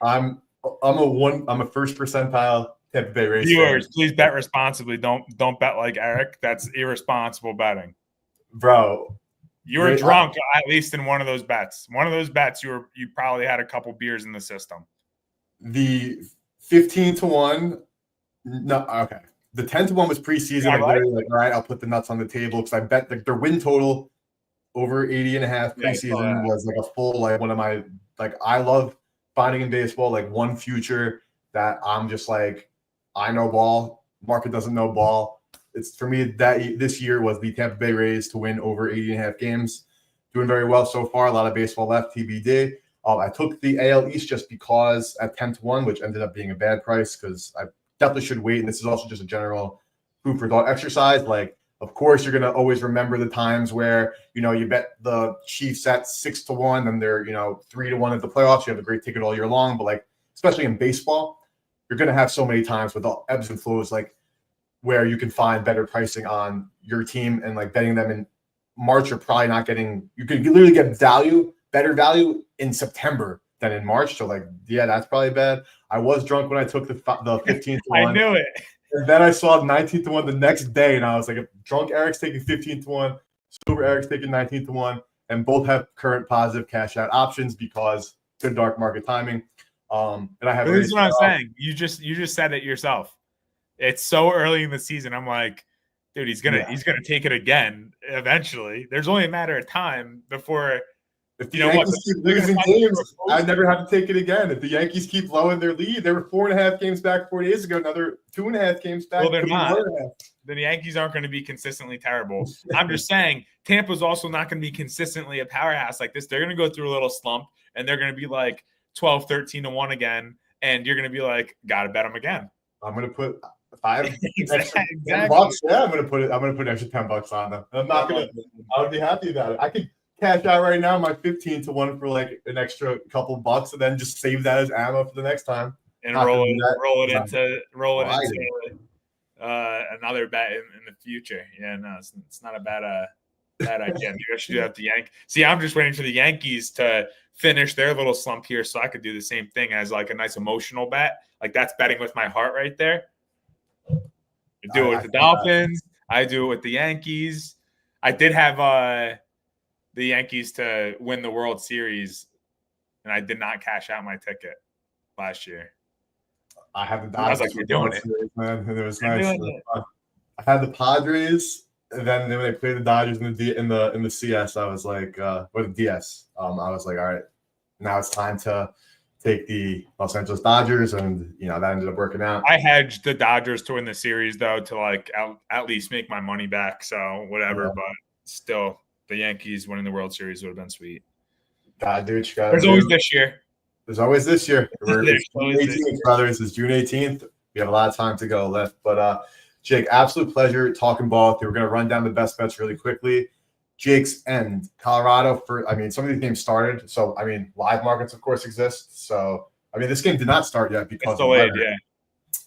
I'm a first percentile Tampa Bay Rays. Viewers, please bet responsibly. Don't bet like Eric. That's irresponsible betting, bro. You were drunk at least in one of those bets. One of those bets, you probably had a couple beers in the system. The 15-1. No, okay. The 10-1 was preseason. Yeah, like, literally, like, all right, I'll put the nuts on the table because I bet like their win total over 80.5 preseason was like a full like one of my like I love finding in baseball like one future that I'm just like I know ball. Market doesn't know ball. It's for me that this year was the Tampa Bay Rays to win over 80.5 games. Doing very well so far. A lot of baseball left. TBD. I took the AL East just because at 10-1, which ended up being a bad price because I definitely should wait. And this is also just a general food for thought exercise. Like, of course, you're going to always remember the times where, you bet the Chiefs at 6-1 and they're, 3-1 at the playoffs. You have a great ticket all year long. But like, especially in baseball, you're going to have so many times with all ebbs and flows, like where you can find better pricing on your team and like betting them in March. You're probably not getting, you could literally get better value in September than in March. So like, yeah, that's probably bad. I was drunk when I took the 15-1. I knew it. And then I saw 19-1 the next day, and I was like, if drunk Eric's taking 15-1, sober Eric's taking 19-1, and both have current positive cash out options because good dark market timing. And I have. This is what I'm saying. You just said it yourself. It's so early in the season. I'm like, dude, he's gonna take it again eventually. There's only a matter of time before. If the Yankees keep losing games, I never have to take it again. If the Yankees keep lowering their lead, they were 4.5 games back 4 days ago. Another 2.5 games back. Well, they're not. Then the Yankees aren't going to be consistently terrible. I'm just saying Tampa's also not going to be consistently a powerhouse like this. They're going to go through a little slump, and they're going to be like 12, 13-1 again, and you're going to be like, got to bet them again. I'm going to put 5 extra Exactly. $10. Yeah, I'm gonna put an extra $10 on them. I'm not gonna. I would be happy about it. I could cash out right now my 15 to 1 for like an extra couple bucks, and then just save that as ammo for the next time. And Not roll gonna do that. it into Sliding. another bet in the future. Yeah, no, it's not a bad idea. Maybe I should do that with the Yankees. See, I'm just waiting for the Yankees to finish their little slump here so I could do the same thing as like a nice emotional bet. Like that's betting with my heart right there. I do it with the Dolphins. I do it with the Yankees. I did have the Yankees to win the World Series, and I did not cash out my ticket last year. I have the I was Dodgers like, "You're doing it, Series, man, and it was You're nice. doing it." I had the Padres, and then when they played the Dodgers in the CS, I was like, or the DS, I was like, all right, now it's time to take the Los Angeles Dodgers, and that ended up working out. I hedged the Dodgers to win the series though to like at least make my money back. So whatever, Yeah. but still, the Yankees winning the World Series would have been sweet. Gotta do what you gotta There's do. always this year. There's always this year. There's June always this 18th, brothers. It's June 18th. We have a lot of time to go left. But Jake, absolute pleasure talking ball with you. We're gonna run down the best bets really quickly. Jake's end. Colorado some of these games started. So live markets of course exist. So this game did not start yet because It's delayed, yeah.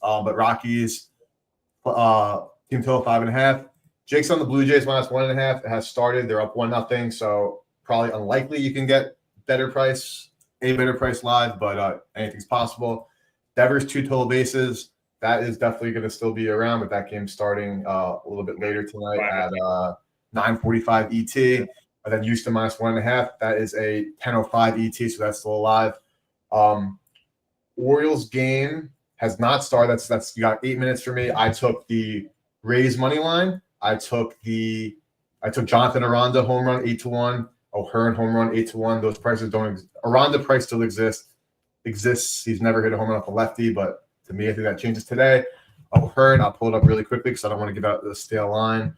But Rockies team total 5.5. Jake's on the Blue Jays -1.5. It has started. They're up 1-0. So probably unlikely you can get a better price live, but anything's possible. Devers 2 total bases. That is definitely going to still be around, but that game's starting a little bit later tonight at 9:45 ET. And then Houston -1.5. That is a 10:05 ET, so that's still alive. Orioles game has not started. That's you got 8 minutes for me. I took the Rays money line. I took Jonathan Aranda home run 8-1. O'Hearn home run 8-1. Those prices don't exist. Aranda price still exists. He's never hit a home run off a lefty, but to me, I think that changes today. O'Hearn, I'll pull it up really quickly because I don't want to give out the stale line.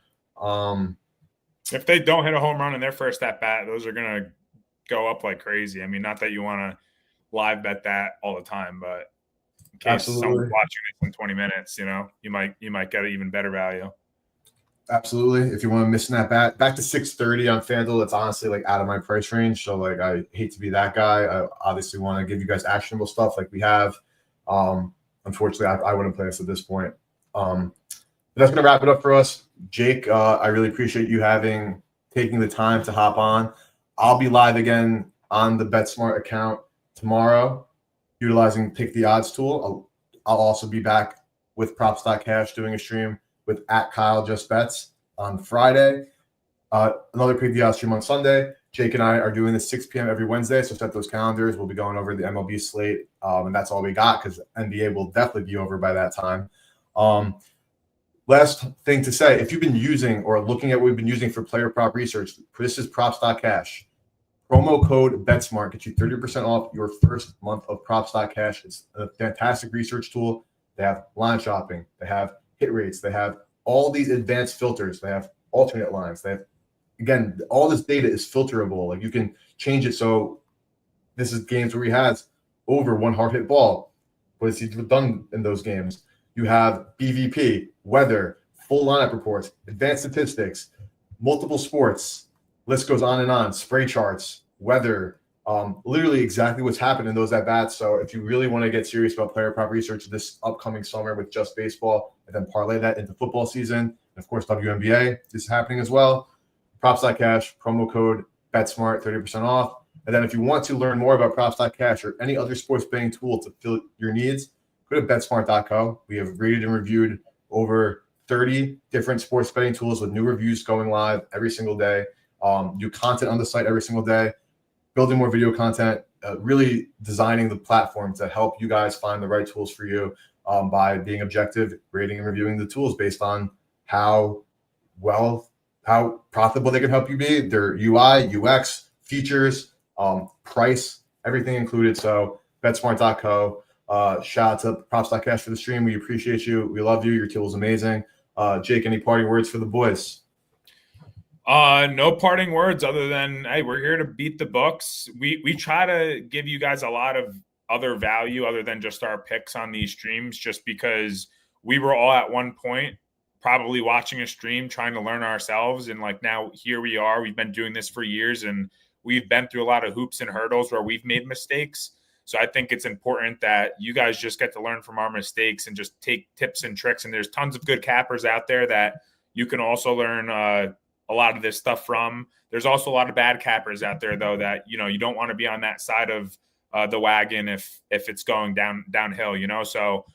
If they don't hit a home run in their first at bat, those are gonna go up like crazy. Not that you want to live bet that all the time, but in case someone's watching it in 20 minutes, you might get an even better value. Absolutely. If you want to miss that back to 6:30 on FanDuel, that's honestly like out of my price range. So I hate to be that guy. I obviously want to give you guys actionable stuff like we have. Unfortunately, I wouldn't play this at this point. That's going to wrap it up for us. Jake, I really appreciate you taking the time to hop on. I'll be live again on the BetSmart account tomorrow, utilizing Pick the Odds tool. I'll also be back with Props.cash doing a stream with @KyleJustBets on Friday. Another Pick the Odds stream on Sunday. Jake and I are doing this 6 p.m. every Wednesday, so set those calendars. We'll be going over the MLB slate, and that's all we got because NBA will definitely be over by that time. Last thing to say, if you've been using or looking at what we've been using for player prop research, this is Props.cash. Promo code BetSmart gets you 30% off your first month of Props.cash. It's a fantastic research tool. They have line shopping. They have hit rates. They have all these advanced filters. They have alternate lines. They have, again, all this data is filterable. Like you can change it. So this is games where he has over one hard hit ball. What has he done in those games? You have BVP, weather, full lineup reports, advanced statistics, multiple sports. List goes on and on. Spray charts, weather, literally exactly what's happened in those at bats. So if you really want to get serious about player prop research this upcoming summer with just baseball, and then parlay that into football season, and of course WNBA is happening as well. Props.cash, promo code BetSmart, 30% off. And then if you want to learn more about Props.cash or any other sports betting tool to fill your needs, go to betsmart.co. We have rated and reviewed over 30 different sports betting tools with new reviews going live every single day. Do content on the site every single day, building more video content, really designing the platform to help you guys find the right tools for you by being objective, rating and reviewing the tools based on how profitable they can help you be, their UI, UX, features, price, everything included. So betsmart.co. Shout out to Props.cash for the stream. We appreciate you. We love you. Your tool is amazing. Jake, any parting words for the boys? No parting words other than, hey, we're here to beat the books. We try to give you guys a lot of other value other than just our picks on these streams, just because we were all at one point probably watching a stream, trying to learn ourselves. And like now here we are, we've been doing this for years and we've been through a lot of hoops and hurdles where we've made mistakes. So I think it's important that you guys just get to learn from our mistakes and just take tips and tricks. And there's tons of good cappers out there that you can also learn a lot of this stuff from. There's also a lot of bad cappers out there though, that, you know, you don't want to be on that side of the wagon if it's going downhill, you know? So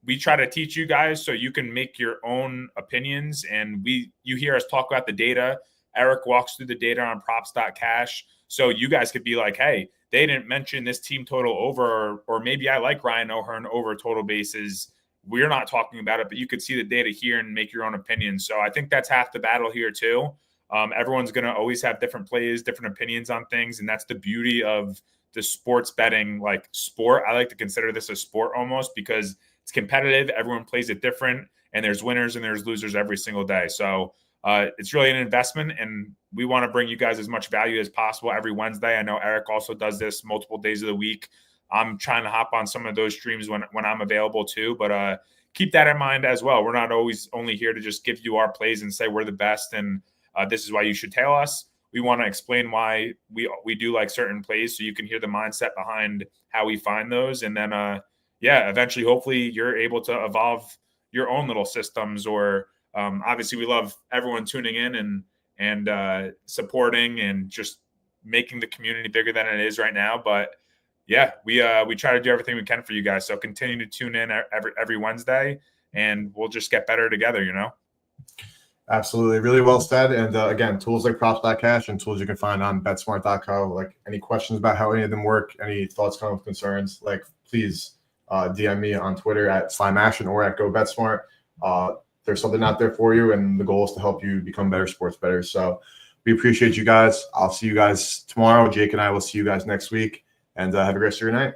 we try to teach you guys so you can make your own opinions. And you hear us talk about the data. Eric walks through the data on props.cash. So you guys could be like, hey, they didn't mention this team total over, or maybe I like Ryan O'Hearn over total bases. We're not talking about it, but you could see the data here and make your own opinion. So I think that's half the battle here too. Everyone's going to always have different plays, different opinions on things. And that's the beauty of the sports betting, like sport. I like to consider this a sport almost because it's competitive. Everyone plays it different and there's winners and there's losers every single day. So it's really an investment, and we want to bring you guys as much value as possible every Wednesday. I know Eric also does this multiple days of the week. I'm trying to hop on some of those streams when I'm available too, but keep that in mind as well. We're not always only here to just give you our plays and say we're the best and this is why you should tail us. We want to explain why we do like certain plays so you can hear the mindset behind how we find those. And then, eventually, hopefully you're able to evolve your own little systems or obviously we love everyone tuning in and supporting and just making the community bigger than it is right now. But yeah, we try to do everything we can for you guys. So continue to tune in every Wednesday and we'll just get better together, you know? Absolutely. Really well said. And again, tools like props.cash and tools you can find on betsmart.co. Like any questions about how any of them work, any thoughts, comments, concerns, like please DM me on Twitter at SlimeAction or at GoBetSmart. There's something out there for you, and the goal is to help you become better sports bettors. So we appreciate you guys. I'll see you guys tomorrow. Jake and I will see you guys next week, and have a great rest of your night.